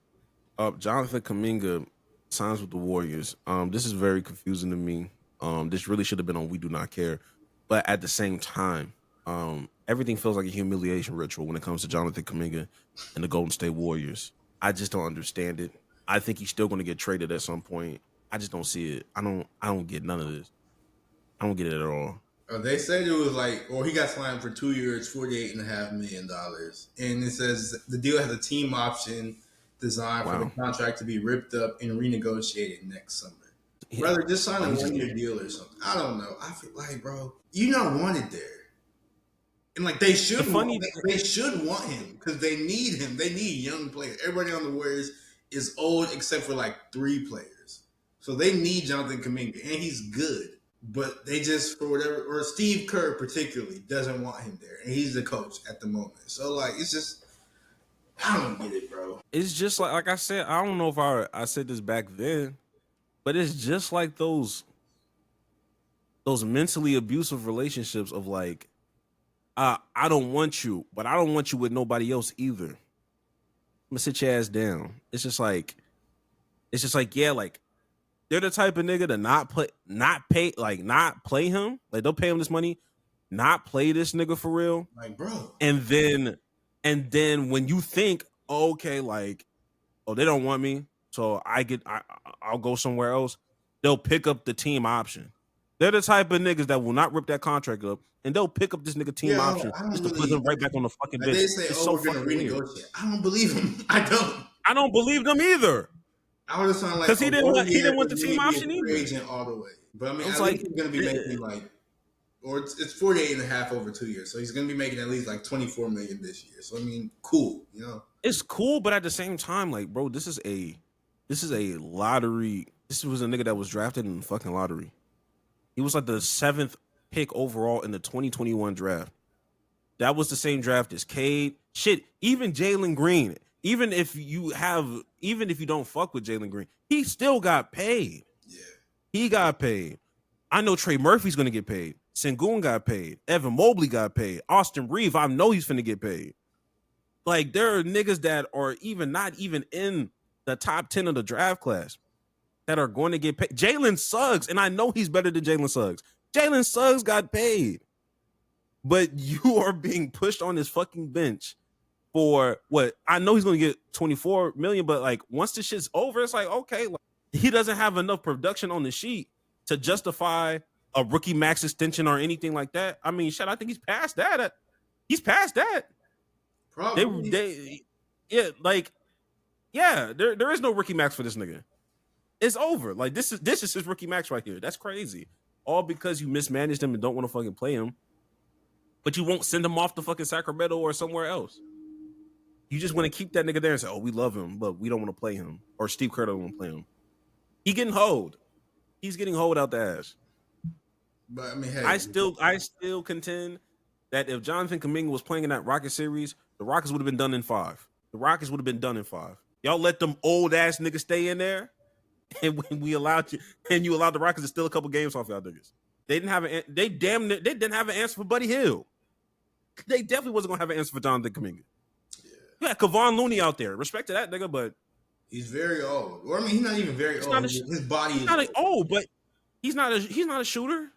Jonathan Kuminga signs with the Warriors. This is very confusing to me. This really should have been on We Do Not Care, but at the same time, everything feels like a humiliation ritual when it comes to Jonathan Kuminga and the Golden State Warriors. I just don't understand it. I think he's still going to get traded at some point. I just don't see it. I don't get none of this. I don't get it at all. They said it was like, he got signed for 2 years, $48.5 million. And it says the deal has a team option designed for the contract to be ripped up and renegotiated next summer. Yeah. Rather just sign a 1-year deal or something. I don't know. I feel like, bro, you're not wanted there. And like they should want him because they need him. They need young players. Everybody on the Warriors is old except for like 3 players. So they need Jonathan Kuminga, and he's good. But they just, for whatever, or Steve Kerr particularly, doesn't want him there. And he's the coach at the moment. So, like, it's just, I don't get it, bro. It's just like I said, I don't know if I said this back then, but it's just like those mentally abusive relationships of like, I don't want you, but I don't want you with nobody else either. I'm gonna sit your ass down. It's just like, yeah, like, they're the type of nigga to not play him. Like, they'll pay him this money, not play this nigga for real. Like, bro. And then when you think, okay, like, they don't want me, so I'll go somewhere else, they'll pick up the team option. They're the type of niggas that will not rip that contract up, and they'll pick up this nigga team option just to put him right back on the fucking bench. They say, it's so we're gonna renegotiate. Weird. I don't believe him. I don't believe them either. I would have sounded like because he didn't want the team option either. Agent all the way, but I mean, I think he's going to be making like, or it's 48.5 over 2 years, so he's going to be making at least like 24 million this year. So I mean, cool, It's cool, but at the same time, like, bro, this is a lottery. This was a nigga that was drafted in the fucking lottery. He was like the 7th pick overall in the 2021 draft. That was the same draft as Cade. Shit, even Jalen Green. Even if you don't fuck with Jalen Green, he still got paid. Yeah. He got paid. I know Trey Murphy's going to get paid. Sengun got paid. Evan Mobley got paid. Austin Reeves, I know he's finna get paid. Like, there are niggas that are not even in the top 10 of the draft class that are going to get paid. Jalen Suggs, and I know he's better than Jalen Suggs. Jalen Suggs got paid. But you are being pushed on this fucking bench for what? I know he's going to get $24 million, but like once the shit's over, it's like, okay, like, he doesn't have enough production on the sheet to justify a rookie max extension or anything like that. I mean, shit, I think he's past that. He's past that. Probably. There is no rookie max for this nigga. It's over. Like this is his rookie max right here. That's crazy. All because you mismanaged him and don't want to fucking play him. But you won't send him off to fucking Sacramento or somewhere else. You just want to keep that nigga there and say, oh, we love him, but we don't want to play him. Or Steve Kerr don't want to play him. He getting hoed. He's getting hoed out the ass. But I mean, hey, I still contend that if Jonathan Kuminga was playing in that Rocket series, the Rockets would have been done in 5. The Rockets would have been done in 5. Y'all let them old ass niggas stay in there, and when you allowed the Rockets to steal a couple games off y'all niggas. They didn't have an answer for Buddy Hield. They definitely wasn't gonna have an answer for Jonathan Kuminga. Yeah, Kevon Looney out there. Respect to that nigga, but he's very old. Or I mean, he's not even very old. His body is not old, but he's not a shooter.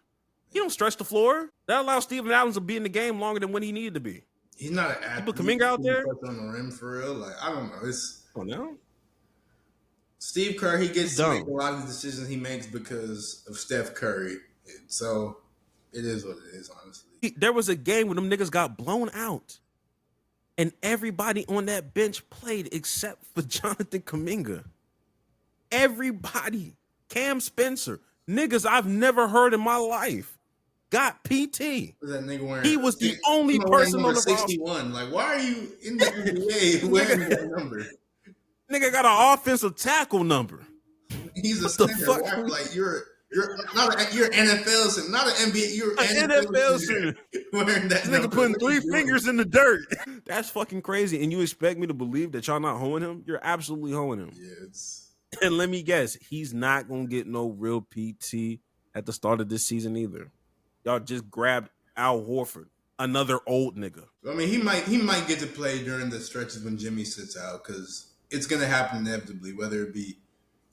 He don't stretch the floor. That allows Steven Adams to be in the game longer than when he needed to be. He's not an athlete. You put Kuminga out there on the rim for real. Like I don't know. No. Steve Kerr, he gets to make a lot of the decisions he makes because of Steph Curry. So it is what it is, honestly. There was a game where them niggas got blown out. And everybody on that bench played except for Jonathan Kuminga. Everybody. Cam Spencer. Niggas I've never heard in my life. Got PT. That nigga wearing, he was the only person on the 61. Like, why are you in the NBA wearing that number? Nigga got an offensive tackle number. He's a center. Like you're NFL center, not an NBA. You're an NFL center. Wearing that nigga putting 3 fingers in the dirt. That's fucking crazy. And you expect me to believe that y'all not hoeing him? You're absolutely hoeing him. Yeah, and let me guess, he's not gonna get no real PT at the start of this season either. Y'all just grabbed Al Horford, another old nigga. I mean, he might get to play during the stretches when Jimmy sits out because it's gonna happen inevitably, whether it be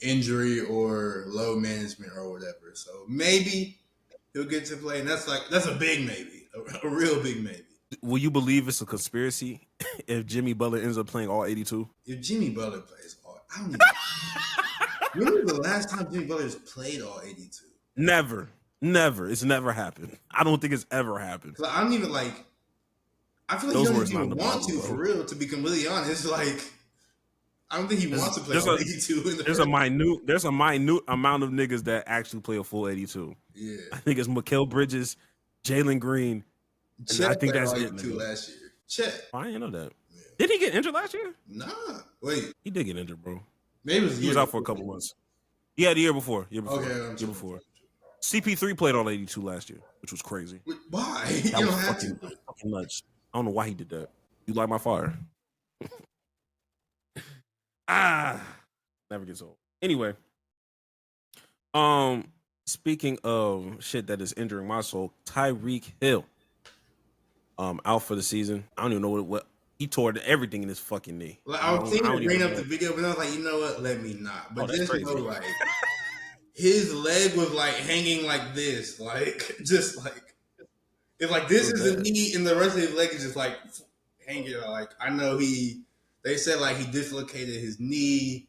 injury or low management or whatever. So maybe he'll get to play, and that's a big maybe, a real big maybe. Will you believe it's a conspiracy if Jimmy Butler ends up playing all 82? If Jimmy Butler plays all, I don't even. When was the last time Jimmy Butler's played all 82? Never. It's never happened. I don't think it's ever happened. I don't even like. I feel like he doesn't even want to, for real. To be completely honest, like. I don't think he wants to play all 82. There's a minute amount of niggas that actually play a full 82. Yeah, I think it's Mikal Bridges, Jalen Green. And I think that's it. Last year. Chet. I didn't know that. Yeah. Did he get injured last year? Nah. Wait. He did get injured, bro. Maybe he was out for a couple months. Yeah, the year before. Year before. CP3 played all 82 last year, which was crazy. Why? That was fucking nuts. I don't know why he did that. You light my fire. Never gets old. Anyway, speaking of shit that is injuring my soul, Tyreek Hill, out for the season. I don't even know what he tore everything in his fucking knee. Like, I was thinking to bring up the video, but I was like, you know what? Let me not. But just know, like, his leg was like hanging like this, like just like if like this is the knee, and the rest of his leg is just like hanging. Like I know they said like he dislocated his knee,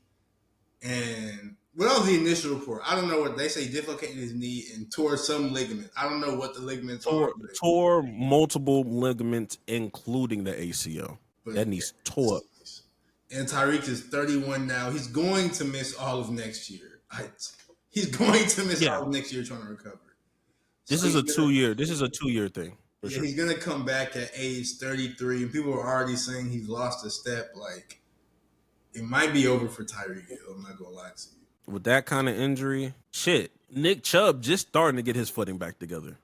and what was the initial report? I don't know what they say. He dislocated his knee and tore some ligament. I don't know what the ligaments are. Tore multiple ligaments, including the ACL. But that knee's tore up. And Tyreek is 31 now. He's going to miss all of next year. He's going to miss all of next year trying to recover. This is a 2-year. This is a 2-year thing. Sure. He's gonna come back at age 33, and people are already saying he's lost a step. Like it might be over for Tyreek Hill. I'm not gonna lie to you. With that kind of injury, shit. Nick Chubb just starting to get his footing back together,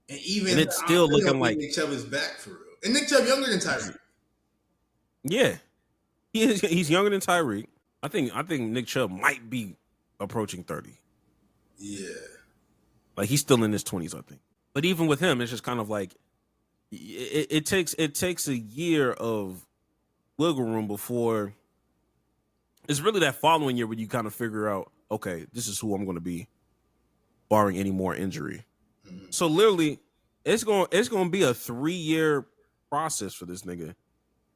and it's still looking like Nick Chubb is back for real. And Nick Chubb younger than Tyreek. Yeah, he's younger than Tyreek. I think Nick Chubb might be approaching 30. Yeah. Like he's still in his 20s, I think. But even with him, it's just kind of like it takes a year of wiggle room before it's really that following year where you kind of figure out, okay, this is who I'm going to be, barring any more injury. Mm-hmm. So literally, it's going to be a 3-year process for this nigga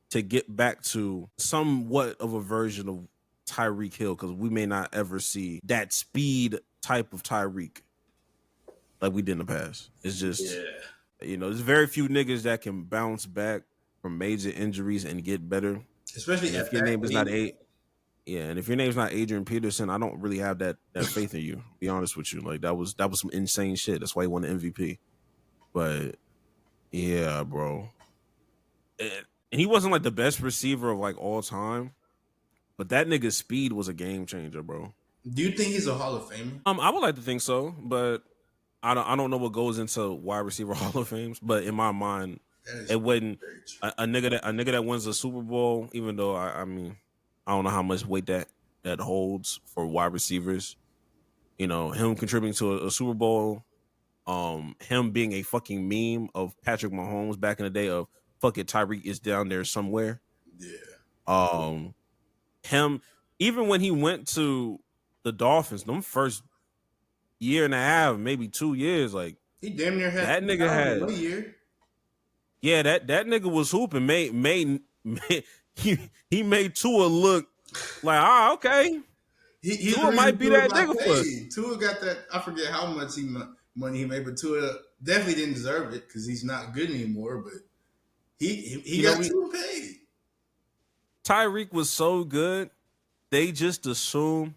to get back to somewhat of a version of Tyreek Hill, because we may not ever see that speed type of Tyreek like we did in the past. It's just, there's very few niggas that can bounce back from major injuries and get better. Especially if your name is not and if your name's not Adrian Peterson, I don't really have that faith in you. To be honest with you, like that was some insane shit. That's why he won the MVP. But yeah, bro, and he wasn't like the best receiver of like all time, but that nigga's speed was a game changer, bro. Do you think he's a Hall of Famer? I would like to think so, but I don't know what goes into wide receiver Hall of Fames. But in my mind, it wouldn't a nigga that wins a Super Bowl, even though I mean, I don't know how much weight that holds for wide receivers. You know, him contributing to a Super Bowl, him being a fucking meme of Patrick Mahomes back in the day of fuck it, Tyreek is down there somewhere. Yeah. Him, even when he went to the Dolphins, them first year and a half, maybe 2 years, like he damn near had that nigga had 1 year. Yeah, that nigga was hooping. He made Tua look like, okay. He Tua might be that nigga for us. Tua got that. I forget how much money he made, but Tua definitely didn't deserve it because he's not good anymore. But he got Tua paid. Tyreek was so good, they just assumed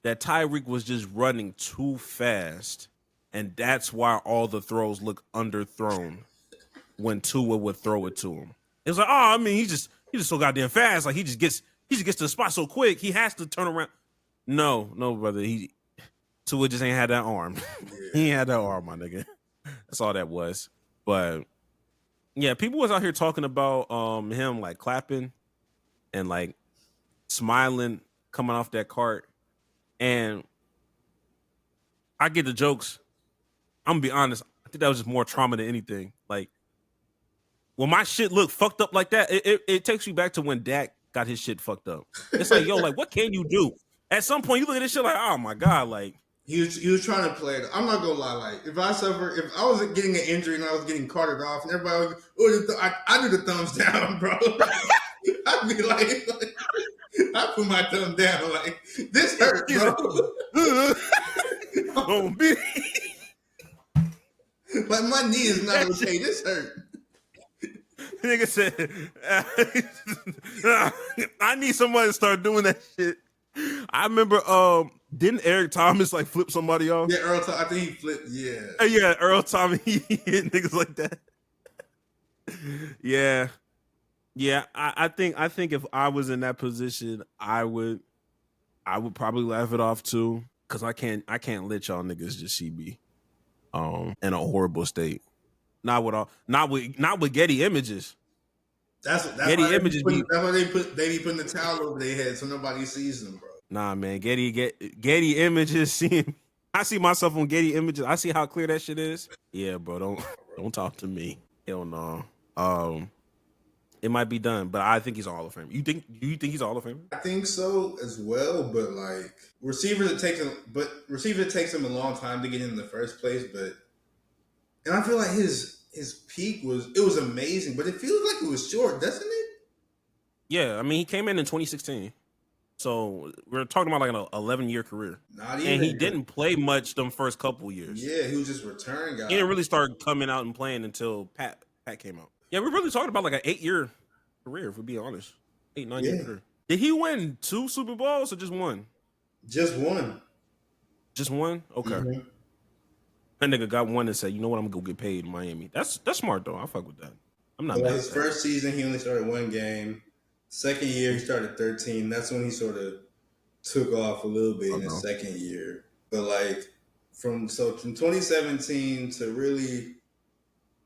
that Tyreek was just running too fast, and that's why all the throws look underthrown when Tua would throw it to him. It was like, oh, I mean, he's just so goddamn fast. Like he just gets to the spot so quick. He has to turn around. No, brother. Tua just ain't had that arm. He ain't had that arm, my nigga. That's all that was. But yeah, people was out here talking about him like clapping and like smiling coming off that cart. And I get the jokes. I'm gonna be honest. I think that was just more trauma than anything. Like when my shit look fucked up like that, it takes you back to when Dak got his shit fucked up. It's like, yo, like what can you do? At some point, you look at this shit like, oh my god, like he was trying to play it. I'm not gonna lie, like if I was getting an injury and I was getting carted off, and everybody was, I do the thumbs down, bro. I'd be like I put my thumb down, like this hurt, bro. Like my knee is not okay. This hurt. Nigga said, I need somebody to start doing that shit. I remember, didn't Eric Thomas like flip somebody off? Yeah, Earl Thomas. I think he flipped. Yeah. Yeah, Earl Thomas. He hit niggas like that. Yeah. I think if I was in that position, I would probably laugh it off too, because I can't let y'all niggas just see me, in a horrible state. Not with Getty Images. That's Getty why Images. That's why they be putting the towel over their head so nobody sees them, bro. Nah, man. Getty Images. I see myself on Getty Images. I see how clear that shit is. Yeah, bro. Don't talk to me. Hell no. It might be done, but I think he's a Hall of Famer. You think he's a Hall of Famer? I think so as well, but like receivers, it takes him a long time to get in the first place. And I feel like his peak was amazing, but it feels like it was short, doesn't it? Yeah, I mean he came in 2016, so we're talking about like an 11-year career. Not even. And he didn't play much them first couple years. Yeah, he was just return guy. He didn't really start coming out and playing until Pat came out. Yeah, we're really talking about like an 8-year career, if we're being honest. 8-9-year career. Did he win 2 Super Bowls or just one? Just one. Just one? Okay. Mm-hmm. That nigga got one and said, you know what, I'm gonna go get paid in Miami. That's smart though. I fuck with that. I'm not mad. His first season, he only started 1 game. Second year, he started 13. That's when he sort of took off a little bit in his second year. But like from 2017 to really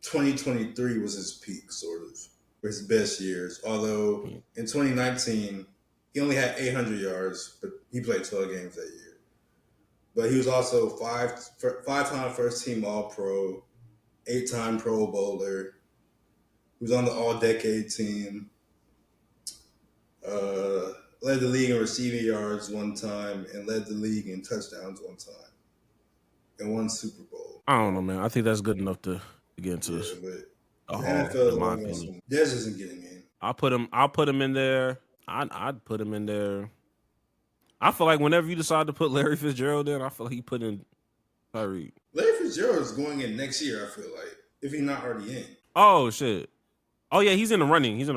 2023 was his peak, sort of, for his best years. Although in 2019, he only had 800 yards, but he played 12 games that year. but he was also five-time first-team All-Pro, 8-time Pro Bowler. He was on the All-Decade team. Led the league in receiving yards one time and led the league in touchdowns one time. And won Super Bowl. I don't know, man. I think that's good enough to get into this. But The NFL, in my opinion. Dez isn't getting in. I'll put him in there. I'd put him in there. I feel like whenever you decide to put Larry Fitzgerald in, I feel like he put in Tyreek. Larry Fitzgerald is going in next year, I feel like, if he's not already in. Oh, shit. Oh, yeah, he's in the running. Yeah.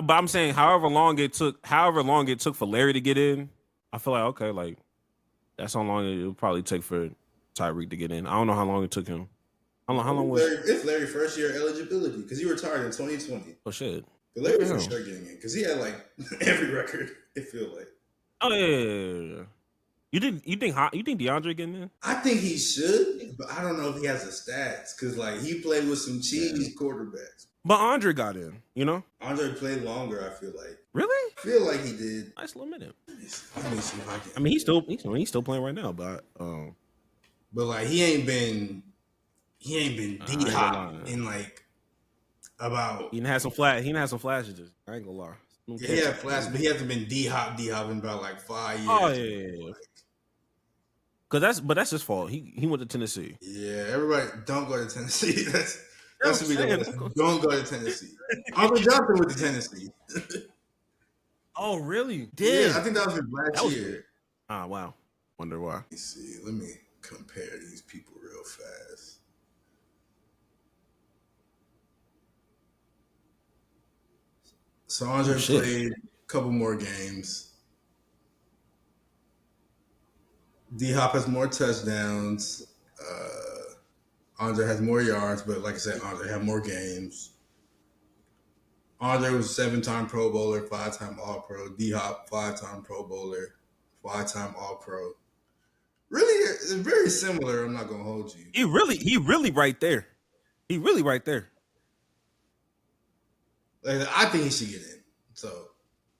But I'm saying however long it took for Larry to get in, I feel like, okay, like, that's how long it would probably take for Tyreek to get in. I don't know how long it took him. How long was Larry? It's Larry first year eligibility because he retired in 2020. Oh shit! But Larry for sure getting in because he had like every record. It feel like. Oh yeah. You think DeAndre getting in? I think he should, but I don't know if he has the stats because like he played with some cheese quarterbacks. But Andre got in, you know. Andre played longer. I feel like. Really? I feel like he did. Nice little minute. Let me see if I can. I mean, he's still playing right now, but like he ain't been D-Hop in like about. He had some flashes. I ain't gonna lie. Yeah, he had flashes, but he hasn't been D-Hop in about like 5 years. Oh yeah. Cause that's his fault. He went to Tennessee. Yeah, everybody don't go to Tennessee. That should be the lesson. Don't go to Tennessee. Uncle Johnson went to Tennessee. Oh really? Yeah, I think that was his last year. Ah, wow. Wonder why. Let me see. Let me compare these people real fast. So Andre played a couple more games. D-Hop has more touchdowns. Andre has more yards, but like I said, Andre had more games. Andre was 7-time Pro Bowler, 5-time All-Pro. D-Hop, 5-time Pro Bowler, 5-time All-Pro. Really, it's very similar. I'm not gonna hold you. He really right there. He really right there. Like, I think he should get in. So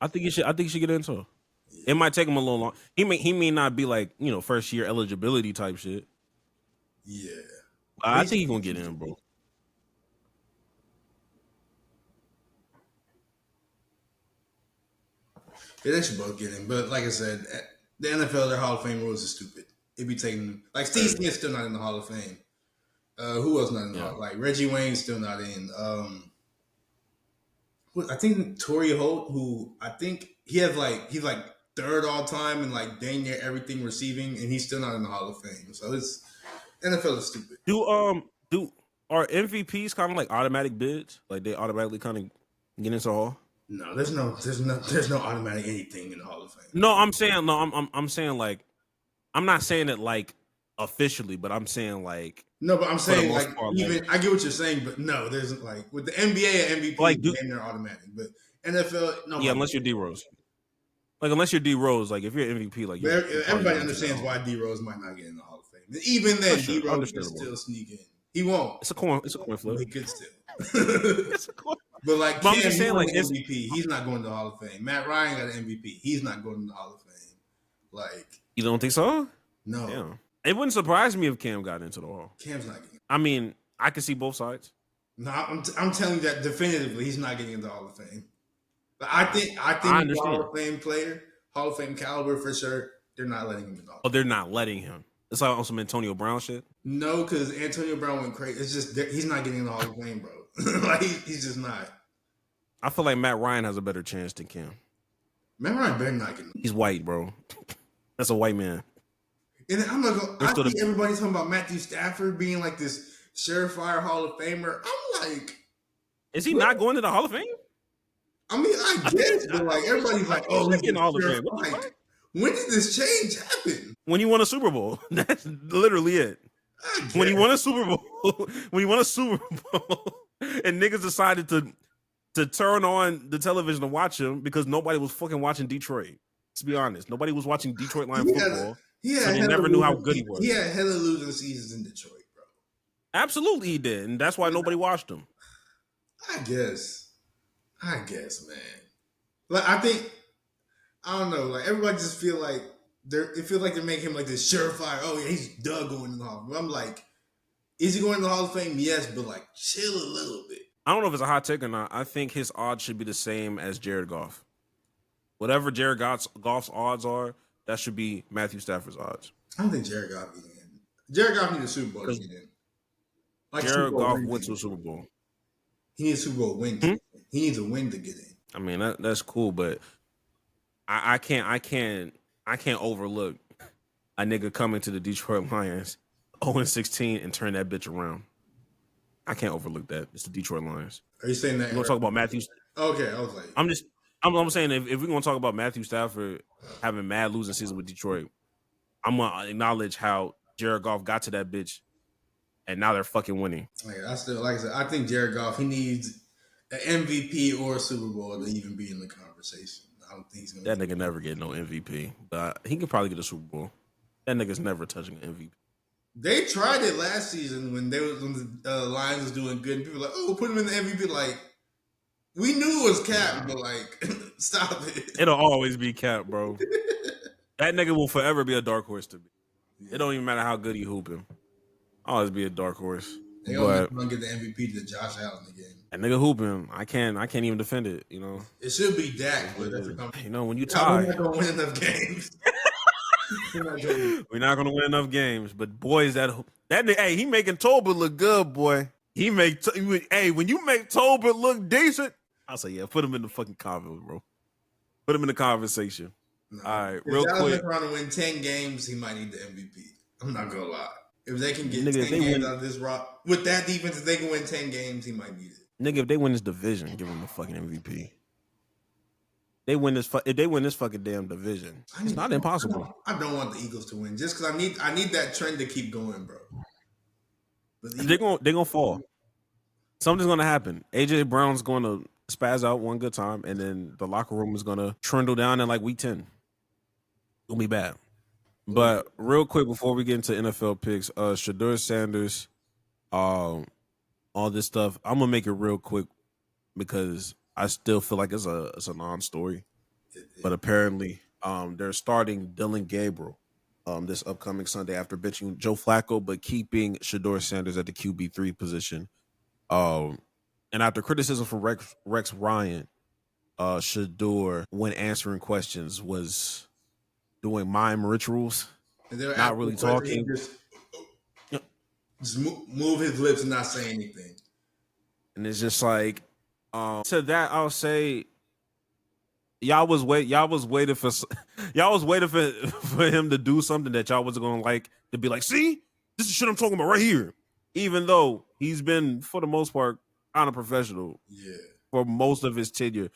I think he should get in too. Yeah. It might take him a little long. He may not be like, you know, first year eligibility type shit. Yeah. I think he's gonna get in, bro. Yeah, they should both get in. But like I said, the NFL, their Hall of Fame rules are stupid. It'd be taking like Steve Smith's still not in the Hall of Fame. Who else not in the Hall? Like Reggie Wayne's still not in. I think Torrey Holt, who I think he's like third all time and like dang near everything receiving, and he's still not in the Hall of Fame. So it's NFL is stupid. Are MVPs kind of like automatic bids? Like they automatically kind of get into the Hall? No, there's no automatic anything in the Hall of Fame. No, I'm saying like I'm not saying it like officially, but I'm saying like no, but I'm saying like even I get what you're saying, but no, there's like with the NBA and MVP like they're automatic, but NFL no. Yeah, unless you're D Rose. Like unless you're D Rose, like if you're MVP, like everybody understands why D Rose might not get in the Hall of Fame. And even then, D Rose can still sneak in. He won't. It's a coin flip. He could still. It's a coin. But like Cam, I'm saying, like MVP, he's not going to the Hall of Fame. Matt Ryan got an MVP. He's not going to the Hall of Fame. Like you don't think so? No. Yeah. It wouldn't surprise me if Cam got into the Hall. Cam's not getting. I mean, I can see both sides. No, I'm telling you that definitively, he's not getting into the Hall of Fame. But I think he's a Hall of Fame player, Hall of Fame caliber for sure. They're not letting him in the Hall. Oh, they're not letting him. It's like on some Antonio Brown shit. No, because Antonio Brown went crazy. It's just he's not getting in the Hall of Fame, bro. Like he's just not. I feel like Matt Ryan has a better chance than Cam. Matt Ryan better not get in. He's white, bro. That's a white man. And I'm not going. I see everybody talking about Matthew Stafford being like this surefire Hall of Famer. I'm like, is he not going to the Hall of Fame? I mean, I guess, but like everybody's like, oh, he's getting the Hall of Fame. Like, when did this change happen? When you won a Super Bowl. That's literally it. When you won a Super Bowl, and niggas decided to turn on the television to watch him because nobody was fucking watching Detroit. Let's be honest, nobody was watching Detroit Lions football. So they never knew how good he was. He had hella losing seasons in Detroit, bro. Absolutely, he did, and that's why nobody watched him. I guess, man. Like I don't know. Like everybody just feel like it feels like they're making him like this surefire. Oh yeah, he's done going in the Hall. But I'm like, is he going to the Hall of Fame? Yes, but like chill a little bit. I don't know if it's a hot take or not. I think his odds should be the same as Jared Goff. Whatever Jared Goff's odds are, that should be Matthew Stafford's odds. I don't think Jared Goff is in. Jared Goff needs a Super Bowl to get in. Like Jared Goff went to a Super Bowl. He needs a Super Bowl win. He needs a win to get in. I mean, that's cool, but I can't overlook a nigga coming to the Detroit Lions 0-16 and turn that bitch around. I can't overlook that. It's the Detroit Lions. Are you saying that? You want to talk about Matthew? Okay, I was like, I'm saying if we're gonna talk about Matthew Stafford having mad losing season with Detroit, I'm gonna acknowledge how Jared Goff got to that bitch, and now they're fucking winning. I still, like I said, I think Jared Goff, he needs an MVP or a Super Bowl to even be in the conversation. I don't think he's gonna. That nigga never get no MVP, but he could probably get a Super Bowl. That nigga's never touching an MVP. They tried it last season when the Lions was doing good. And people were like, oh, put him in the MVP. Like, we knew it was Cap, but like, stop it. It'll always be Cap, bro. That nigga will forever be a dark horse to me. Yeah. It don't even matter how good he hooping. Always be a dark horse. They gonna get the MVP to Josh Allen again. That nigga hooping, I can't even defend it. You know, it should be Dak, but that's you know when you tie, we're not gonna win enough games. We're not gonna win enough games, but boys, that nigga, hey, he making Tolbert look good, boy. He make when you make Tolbert look decent, I'll say yeah, put him in the fucking convo, bro. Put him in the conversation. No. All right, real quick. If around to win 10 games, he might need the MVP. I'm not gonna lie. If they can get 10 games out of this rock with that defense, if they can win 10 games, he might need it. Nigga, if they win this division, give him the fucking MVP. If they win this fucking damn division, it's not impossible. I don't want the Eagles to win just because I need that trend to keep going, bro. But they're gonna fall. Something's gonna happen. AJ Brown's gonna spaz out one good time, and then the locker room is gonna trundle down in like week 10. It'll be bad. But real quick before we get into NFL picks, Shadour Sanders, all this stuff, I'm gonna make it real quick because I still feel like it's a non-story. But apparently, they're starting Dylan Gabriel this upcoming Sunday after benching Joe Flacco, but keeping Shadour Sanders at the QB3 position. And after criticism from Rex Ryan, Shadour, when answering questions, was doing mime rituals, not really talking. Just move his lips and not say anything. And it's just like, to that I'll say, y'all was waiting for him to do something that y'all wasn't gonna like to be like, see, this is shit I'm talking about right here. Even though he's been, for the most part, kind of professional for most of his tenure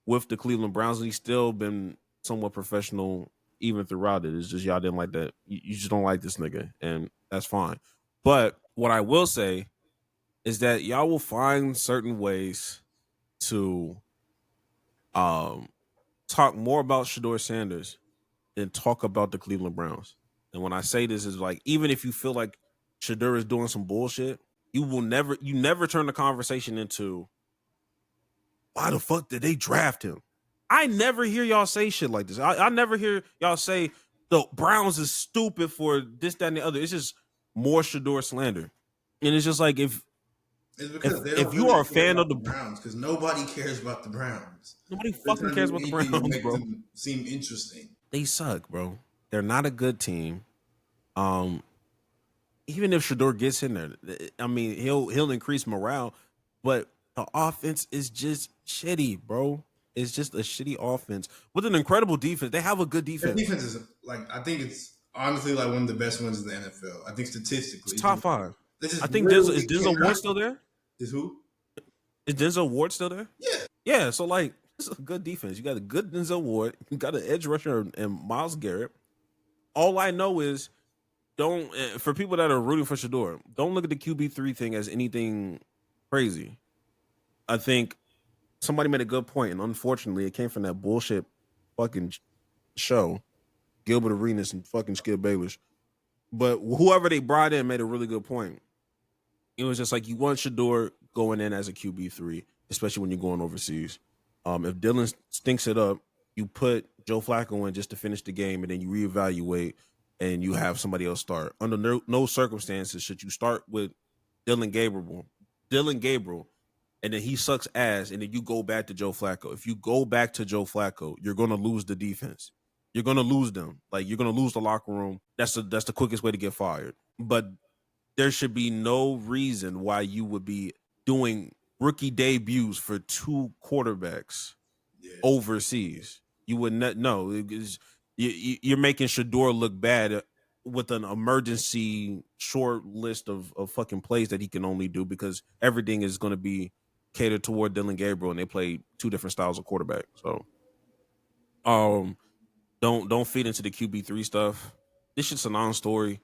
with the Cleveland Browns, and he's still been somewhat professional even throughout it. It's just y'all didn't like that. You just don't like this nigga, and that's fine. But what I will say is that y'all will find certain ways to talk more about Shadour Sanders than talk about the Cleveland Browns. And when I say this, is like, even if you feel like Shadour is doing some bullshit, you never turn the conversation into, why the fuck did they draft him? I never hear y'all say shit like this. I never hear y'all say the Browns is stupid for this, that, and the other. It's just more Shadour slander. And it's just like, if you are a fan of the Browns, because nobody cares about the Browns. Nobody fucking cares about the Browns, bro. Seem interesting. They suck, bro. They're not a good team. Even if Shadour gets in there, I mean, he'll increase morale, but the offense is just shitty, bro. It's just a shitty offense with an incredible defense. They have a good defense. Their defense is I think it's honestly like one of the best ones in the NFL. I think statistically, it's top 5. I think is Denzel Ward still there? Is who? Is Denzel Ward still there? Yeah. Yeah. So like, it's a good defense. You got a good Denzel Ward. You got an edge rusher and Myles Garrett. All I know is, for people that are rooting for Shadour, don't look at the QB3 thing as anything crazy. I think somebody made a good point, and unfortunately, it came from that bullshit fucking show, Gilbert Arenas and fucking Skip Bayless. But whoever they brought in made a really good point. It was just like, you want Shadour going in as a QB3, especially when you're going overseas. If Dylan stinks it up, you put Joe Flacco in just to finish the game, and then you reevaluate and you have somebody else start. Under no circumstances should you start with Dylan Gabriel, and then he sucks ass, and then you go back to Joe Flacco. If you go back to Joe Flacco, you're going to lose the defense. You're going to lose them. Like, you're going to lose the locker room. That's the quickest way to get fired. But there should be no reason why you would be doing rookie debuts for 2 quarterbacks overseas. You would not know. You're making Shadour look bad with an emergency short list of fucking plays that he can only do because everything is going to be catered toward Dylan Gabriel, and they play 2 different styles of quarterback. So, don't feed into the QB3 stuff. This shit's a non-story.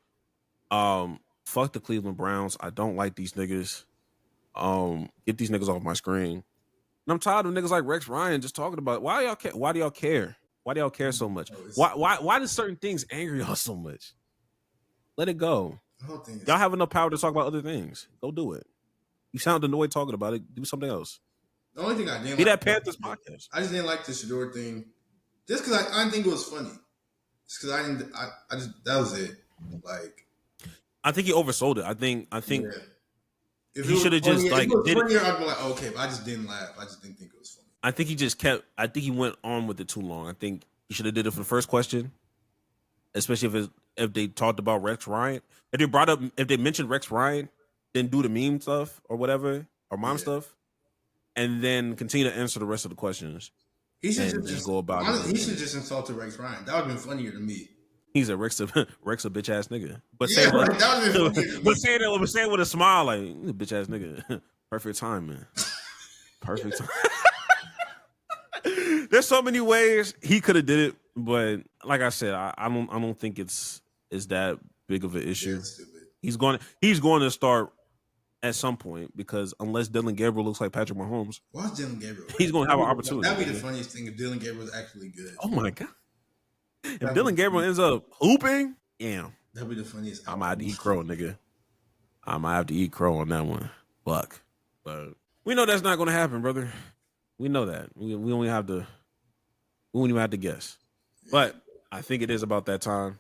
Fuck the Cleveland Browns. I don't like these niggas. Get these niggas off my screen. And I'm tired of niggas like Rex Ryan just talking about why do y'all care? Why do y'all care? Why do y'all care so much? Why do certain things anger y'all so much? Let it go. Y'all have enough power to talk about other things. Go do it. You sound annoyed talking about it. Do something else. The only thing I didn't be that Panthers podcast. I just didn't like the Shadour thing, just because I didn't think it was funny. Just because I just that was it. Like, I think he oversold it. I think yeah. If he should have just like did funnier, I'd be like, okay, but I just didn't laugh. I just didn't think it was funny. I think he just kept. I think he went on with it too long. I think he should have did it for the first question, especially if they talked about Rex Ryan. If they mentioned Rex Ryan, then do the meme stuff or whatever or mom stuff, and then continue to answer the rest of the questions. He should just go about it. He should just insulted Rex Ryan. That would have been funnier to me. He's a Rex a bitch ass nigga. But yeah, saying like, that would have been funnier. but saying with a smile like, he's a bitch ass nigga. Perfect time, man. Perfect time. There's so many ways he could have did it, but like I said, I don't think it's that big of an issue. He's going to start at some point because unless Dylan Gabriel looks like Patrick Mahomes, what's Dylan Gabriel? He's going to have an opportunity. That'd be the funniest thing if Dylan Gabriel is actually good. Oh my god! If Dylan Gabriel ends up hooping, damn, that'd be the funniest. I might have to eat crow, nigga. I might have to eat crow on that one. Fuck. But we know that's not going to happen, brother. We know that. We only have to. We won't even have to guess. But I think it is about that time.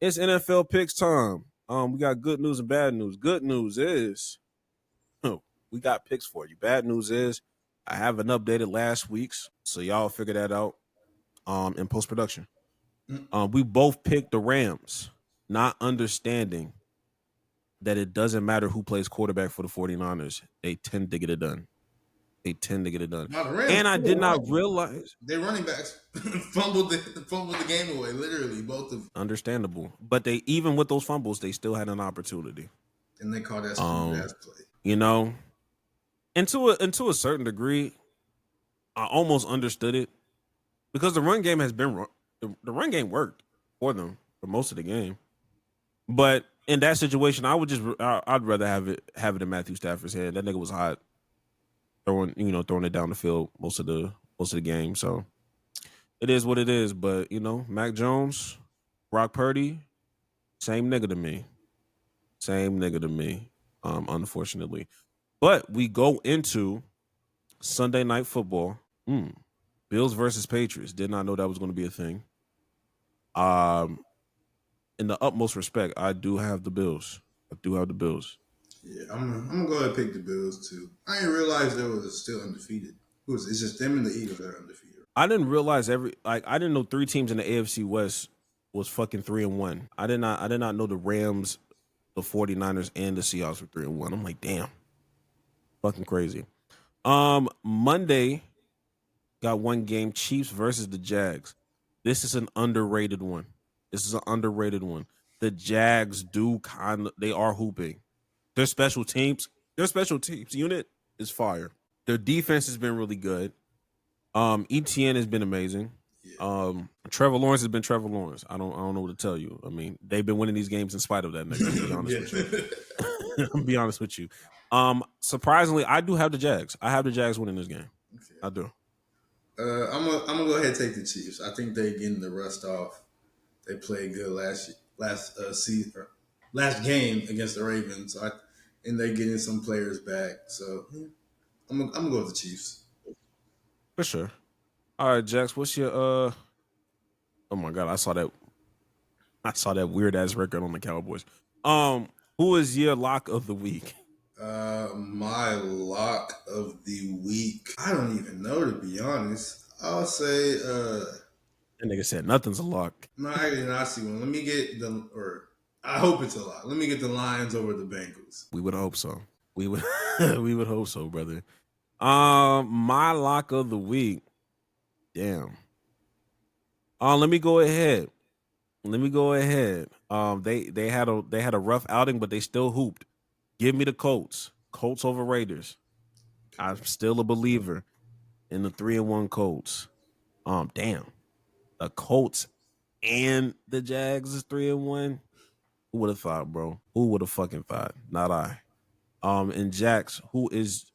It's NFL picks time. We got good news and bad news. Good news is we got picks for you. Bad news is I haven't updated last week's, so y'all figure that out in post-production. We both picked the Rams, not understanding that it doesn't matter who plays quarterback for the 49ers. They tend to get it done. And I did not realize their running backs fumbled the game away. Literally, both of them. Understandable, but they even with those fumbles, they still had an opportunity. And they called that stupid ass play. You know, and to a certain degree, I almost understood it because the run game has been the run game worked for them for most of the game. But in that situation, I'd rather have it in Matthew Stafford's hand. That nigga was hot. Throwing it down the field most of the game. So it is what it is. But Mac Jones, Brock Purdy, same nigga to me. Unfortunately. But we go into Sunday Night Football. Bills versus Patriots. Did not know that was going to be a thing. In the utmost respect, I do have the Bills. Yeah, I'm gonna go ahead and pick the Bills too. I didn't realize they was still undefeated. It's just them and the Eagles that are undefeated. I didn't realize I didn't know 3 teams in the AFC West was fucking 3-1. I did not know the Rams, the 49ers, and the Seahawks were 3-1. I'm like, damn. Fucking crazy. Monday got one game, Chiefs versus the Jags. This is an underrated one. The Jags they are hooping. Their special teams unit is fire. Their defense has been really good. ETN has been amazing. Yeah. Trevor Lawrence has been Trevor Lawrence. I don't know what to tell you. I mean, they've been winning these games in spite of that nigga. To be honest with you. I'll be honest with you. Surprisingly, I do have the Jags. I have the Jags winning this game. Okay. I do. I'm gonna go ahead and take the Chiefs. I think they're getting the rust off. They played good last last game against the Ravens. And they're getting some players back. So I'm gonna go with the Chiefs. For sure. All right, Jax, what's your oh my god, I saw that weird ass record on the Cowboys. Who is your lock of the week? My lock of the week. I don't even know, to be honest. I'll say That nigga said nothing's a lock. No, I did not see one. Let me get I hope it's a lock. Let me get the Lions over the Bengals. We would hope so. We would we would hope so, brother. My lock of the week. Damn. Let me go ahead. They had a rough outing, but they still hooped. Give me the Colts. Colts over Raiders. I'm still a believer in the 3-1 Colts. Damn. The Colts and the Jags is 3-1. Who would have thought, bro? Who would have fucking thought? Not I. And Jax, who's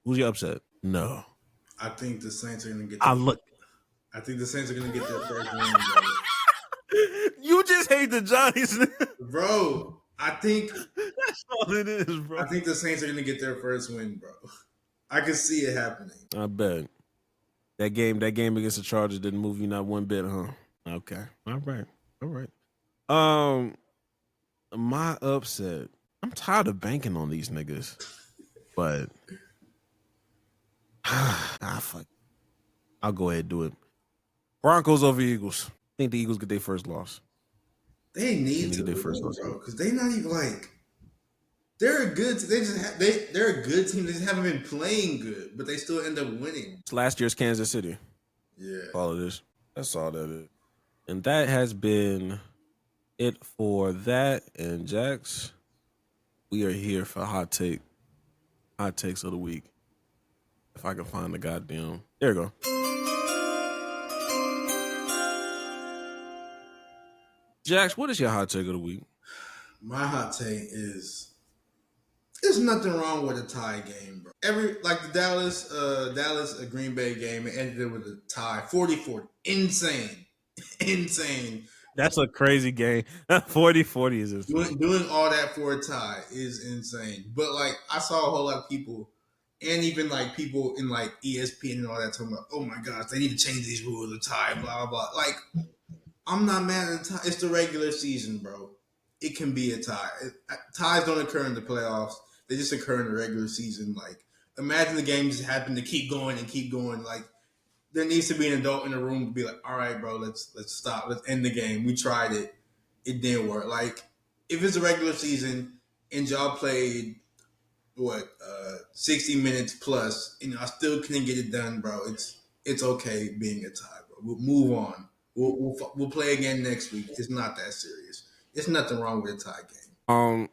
your upset? No. I think the Saints are gonna get I think the Saints are gonna get their first win, bro. You just hate the Johnnies. Bro, I think that's all it is, bro. I think the Saints are gonna get their first win, bro. I can see it happening. I bet. That game against the Chargers didn't move you not one bit, huh? Okay. All right. My upset. I'm tired of banking on these niggas. But fuck. I'll go ahead and do it. Broncos over Eagles. I think the Eagles get their first loss. They need to get their first loss, bro, because they're not even like they're a good. They're a good team. They just haven't been playing good, but they still end up winning. It's last year's Kansas City. Yeah, all of this. That's all that is. And that has been it for that. And Jax, we are here for hot takes of the week. If I can find the goddamn, there you go. Jax, what is your hot take of the week? My hot take is there's nothing wrong with a tie game, bro. The Dallas Green Bay game, it ended with a tie, 40-40. Insane. That's a crazy game. 40-40 is insane. Doing all that for a tie is insane. But I saw a whole lot of people, and even people in ESPN and all that talking about, oh my gosh, they need to change these rules of tie, blah blah blah. I'm not mad at the tie. It's the regular season, bro. It can be a tie. Ties don't occur in the playoffs. They just occur in the regular season. Imagine the game just happened to keep going and keep going. There needs to be an adult in the room to be like, all right, bro, let's stop. Let's end the game. We tried it. It didn't work. If it's a regular season and y'all played, 60 minutes plus, I still couldn't get it done, bro. It's okay being a tie, bro. We'll move on. We'll play again next week. It's not that serious. There's nothing wrong with a tie game.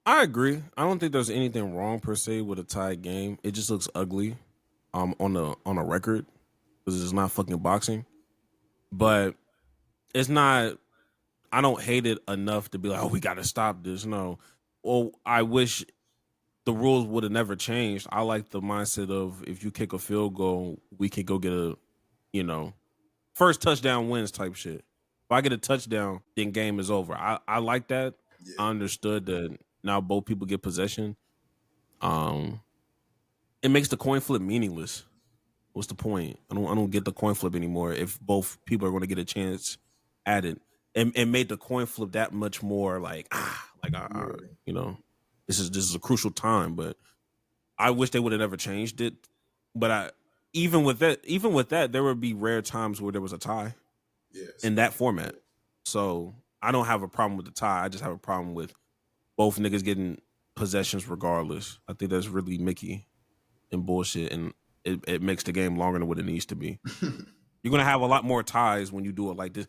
I agree. I don't think there's anything wrong per se with a tie game. It just looks ugly, on a record, because it's not fucking boxing. But it's not. I don't hate it enough to be like, oh, we got to stop this. No. Well, I wish the rules would have never changed. I like the mindset of if you kick a field goal, we can go get a, first touchdown wins type shit. If I get a touchdown, then game is over. I like that. Yeah. I understood that now both people get possession. It makes the coin flip meaningless. What's the point? I don't get the coin flip anymore if both people are going to get a chance at it. And made the coin flip that much more this is a crucial time. But I wish they would have never changed it. But even with that, there would be rare times where there was a tie. Yes. In that format. So I don't have a problem with the tie. I just have a problem with both niggas getting possessions regardless. I think that's really Mickey and bullshit, and it makes the game longer than what it needs to be. You're going to have a lot more ties when you do it like this.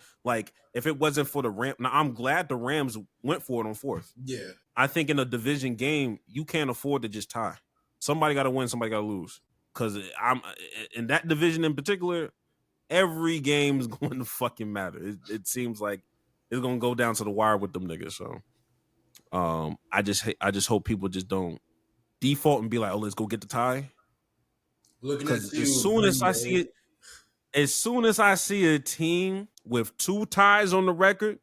If it wasn't for the Rams, now I'm glad the Rams went for it on fourth. Yeah. I think in a division game, you can't afford to just tie. Somebody got to win, somebody got to lose. Because I'm in that division in particular, every game is going to fucking matter. It seems like it's going to go down to the wire with them niggas. So I just hope people just don't default and be like, oh, let's go get the tie. Because as soon as I see a team with 2 ties on the record,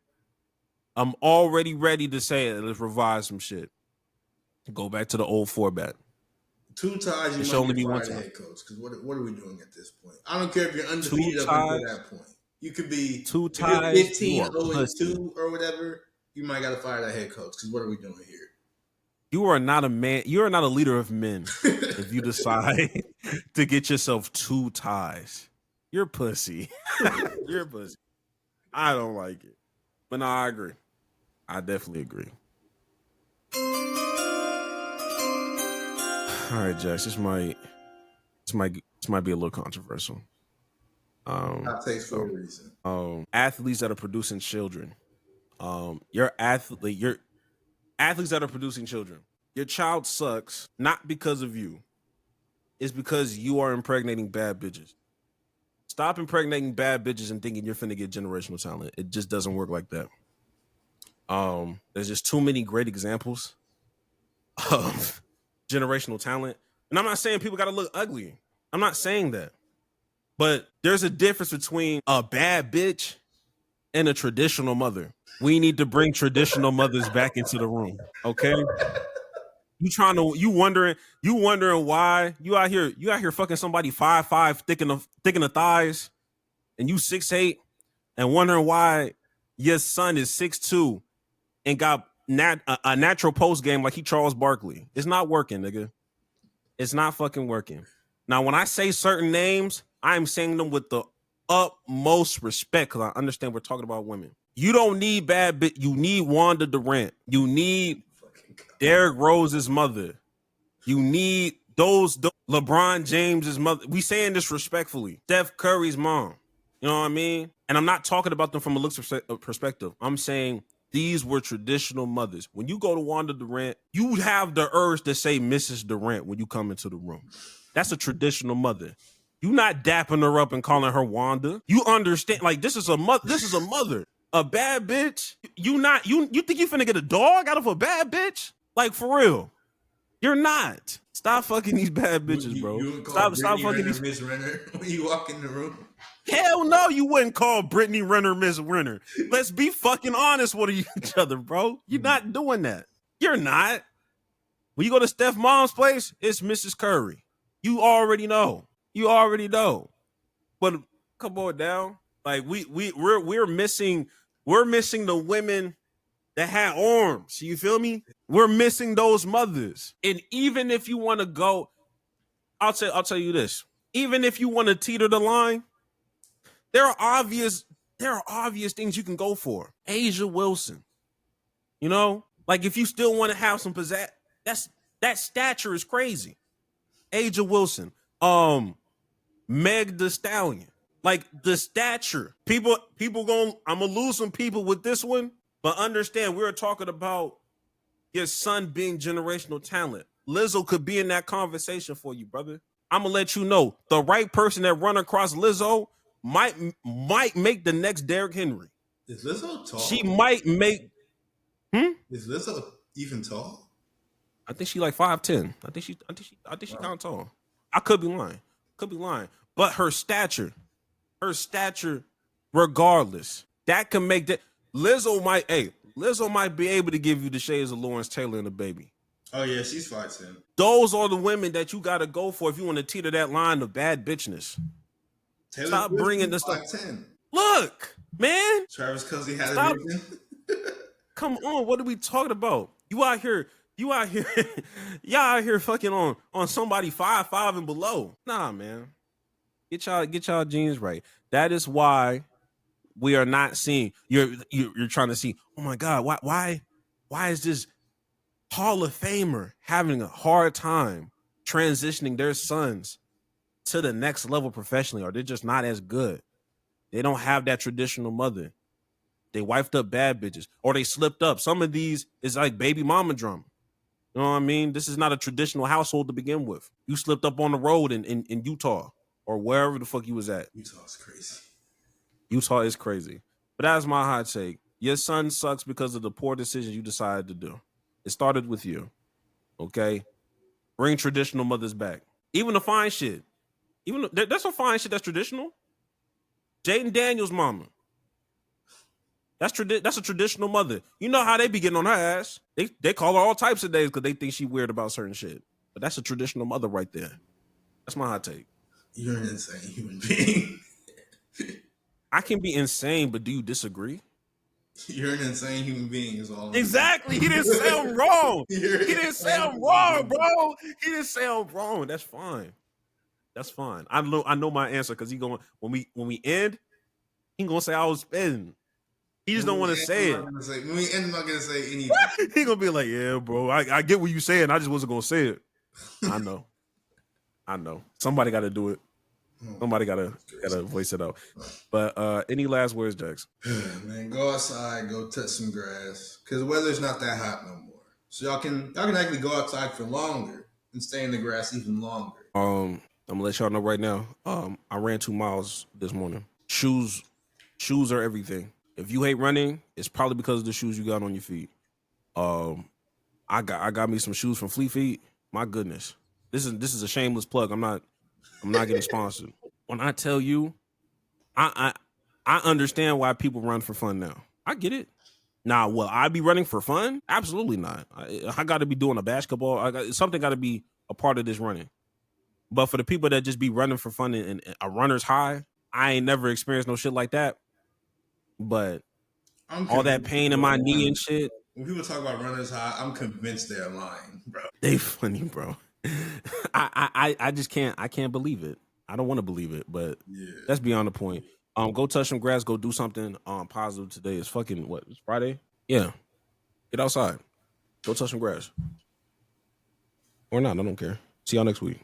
I'm already ready to say it. Let's revise some shit. Go back to the old format. 2 ties, you might be fired head coach. Because what are we doing at this point? I don't care if you're undefeated up until that point. You could be 2 ties, 15-0-2 or whatever. You might got to fire that head coach. Because what are we doing here? You are not a man. You are not a leader of men if you decide to get yourself 2 ties. You're pussy. You're pussy. I don't like it. But no, I agree. I definitely agree. All right, Jax. This might be a little controversial. That takes for a reason. Athletes that are producing children. Your athletes that are producing children. Your child sucks not because of you. It's because you are impregnating bad bitches. Stop impregnating bad bitches and thinking you're finna get generational talent. It just doesn't work like that. There's just too many great examples of generational talent. And I'm not saying people got to look ugly. I'm not saying that. But there's a difference between a bad bitch and a traditional mother. We need to bring traditional mothers back into the room. Okay? You wondering why you out here fucking somebody 5'5", thick in the thighs, and you 6'8", and wondering why your son is 6'2" and got a natural post game like he Charles Barkley. It's not working, nigga. It's not fucking working. Now, when I say certain names, I'm saying them with the utmost respect because I understand we're talking about women. You don't need bad bitch. You need Wanda Durant. You need Derrick Rose's mother. You need those LeBron James's mother. We saying this respectfully. Steph Curry's mom. You know what I mean? And I'm not talking about them from a looks perspective. I'm saying these were traditional mothers. When you go to Wanda Durant, you have the urge to say Mrs. Durant when you come into the room. That's a traditional mother. You not dapping her up and calling her Wanda. You understand? Like this is a mother. This is a mother. A bad bitch. You think you finna get a dog out of a bad bitch? Like for real. You're not. Stop fucking these bad bitches, bro. Stop fucking these Miss Renner when you walk in the room. Hell no, you wouldn't call Brittany Renner Miss Renner. Let's be fucking honest with each other, bro. You're not doing that. You're not. When you go to Steph Mom's place, it's Mrs. Curry. You already know. But come on down. Like we're missing the women that had arms. You feel me? We're missing those mothers. And even if you want to go, I'll tell you this. Even if you want to teeter the line, there are obvious things you can go for. Asia Wilson. You know? Like if you still want to have some pizzazz, that stature is crazy. Asia Wilson. Meg Thee Stallion. Like the stature. I'm gonna lose some people with this one, but understand we're talking about your son being generational talent. Lizzo could be in that conversation for you, brother. I'm gonna let you know the right person that run across Lizzo might make the next Derrick Henry. Is Lizzo tall? She might make. Is Lizzo even tall? I think she like 5'10". I think she kind of tall. I could be lying. But her stature, regardless, that can make that. Lizzo might be able to give you the shades of Lawrence Taylor and the baby. Oh yeah, she's 5'10". Those are the women that you got to go for if you want to teeter that line of bad bitchness. Taylor Stop bringing this stuff. 5'10". Look, man. Travis Kelce had a vision. Come on, what are we talking about? Y'all out here fucking on somebody 5'5" and below. Nah, man. Get y'all genes right. That is why we are not seeing. You're trying to see. Oh my God, why is this Hall of Famer having a hard time transitioning their sons to the next level professionally? Or they're just not as good. They don't have that traditional mother. They wifed up bad bitches, or they slipped up. Some of these is like baby mama drama. You know what I mean? This is not a traditional household to begin with. You slipped up on the road in Utah or wherever the fuck you was at. Utah's crazy. Utah is crazy. But that's my hot take. Your son sucks because of the poor decisions you decided to do. It started with you. Okay? Bring traditional mothers back. Even the fine shit. There's some fine shit that's traditional. Jaden Daniels' mama. That's a traditional mother. You know how they be getting on her ass. They call her all types of names because they think she weird about certain shit. But that's a traditional mother right there. That's my hot take. You're an insane human being. I can be insane, but do you disagree? You're an insane human being is all. Exactly. He didn't sound wrong. He didn't sound wrong, bro. He didn't sound wrong. That's fine. That's fine. I know my answer because he going when we end, he gonna say I was spitting. He just don't want to say it. When we end, I'm not gonna say anything. He gonna be like, yeah, bro. I get what you saying. I just wasn't gonna say it. I know. Somebody got to do it. Somebody gotta voice it out. But any last words, Jax? Man, go outside, go touch some grass, because the weather's not that hot no more. So y'all can actually go outside for longer and stay in the grass even longer. I'm gonna let y'all know right now. I ran 2 miles this morning. Shoes are everything. If you hate running, it's probably because of the shoes you got on your feet. I got me some shoes from Fleet Feet. My goodness, this is a shameless plug. I'm not getting sponsored. When I tell you, I understand why people run for fun now. I get it. Now, will I be running for fun? Absolutely not. I got to be doing a basketball. Something got to be a part of this running. But for the people that just be running for fun and a runner's high, I ain't never experienced no shit like that. But all that pain in my knee and shit. When people talk about runner's high, I'm convinced they're lying, bro. They funny, bro. I just can't. I can't believe it. I don't want to believe it, but that's beyond the point. Go touch some grass. Go do something positive today. It's fucking what? It's Friday. Yeah, get outside. Go touch some grass, or not. I don't care. See y'all next week.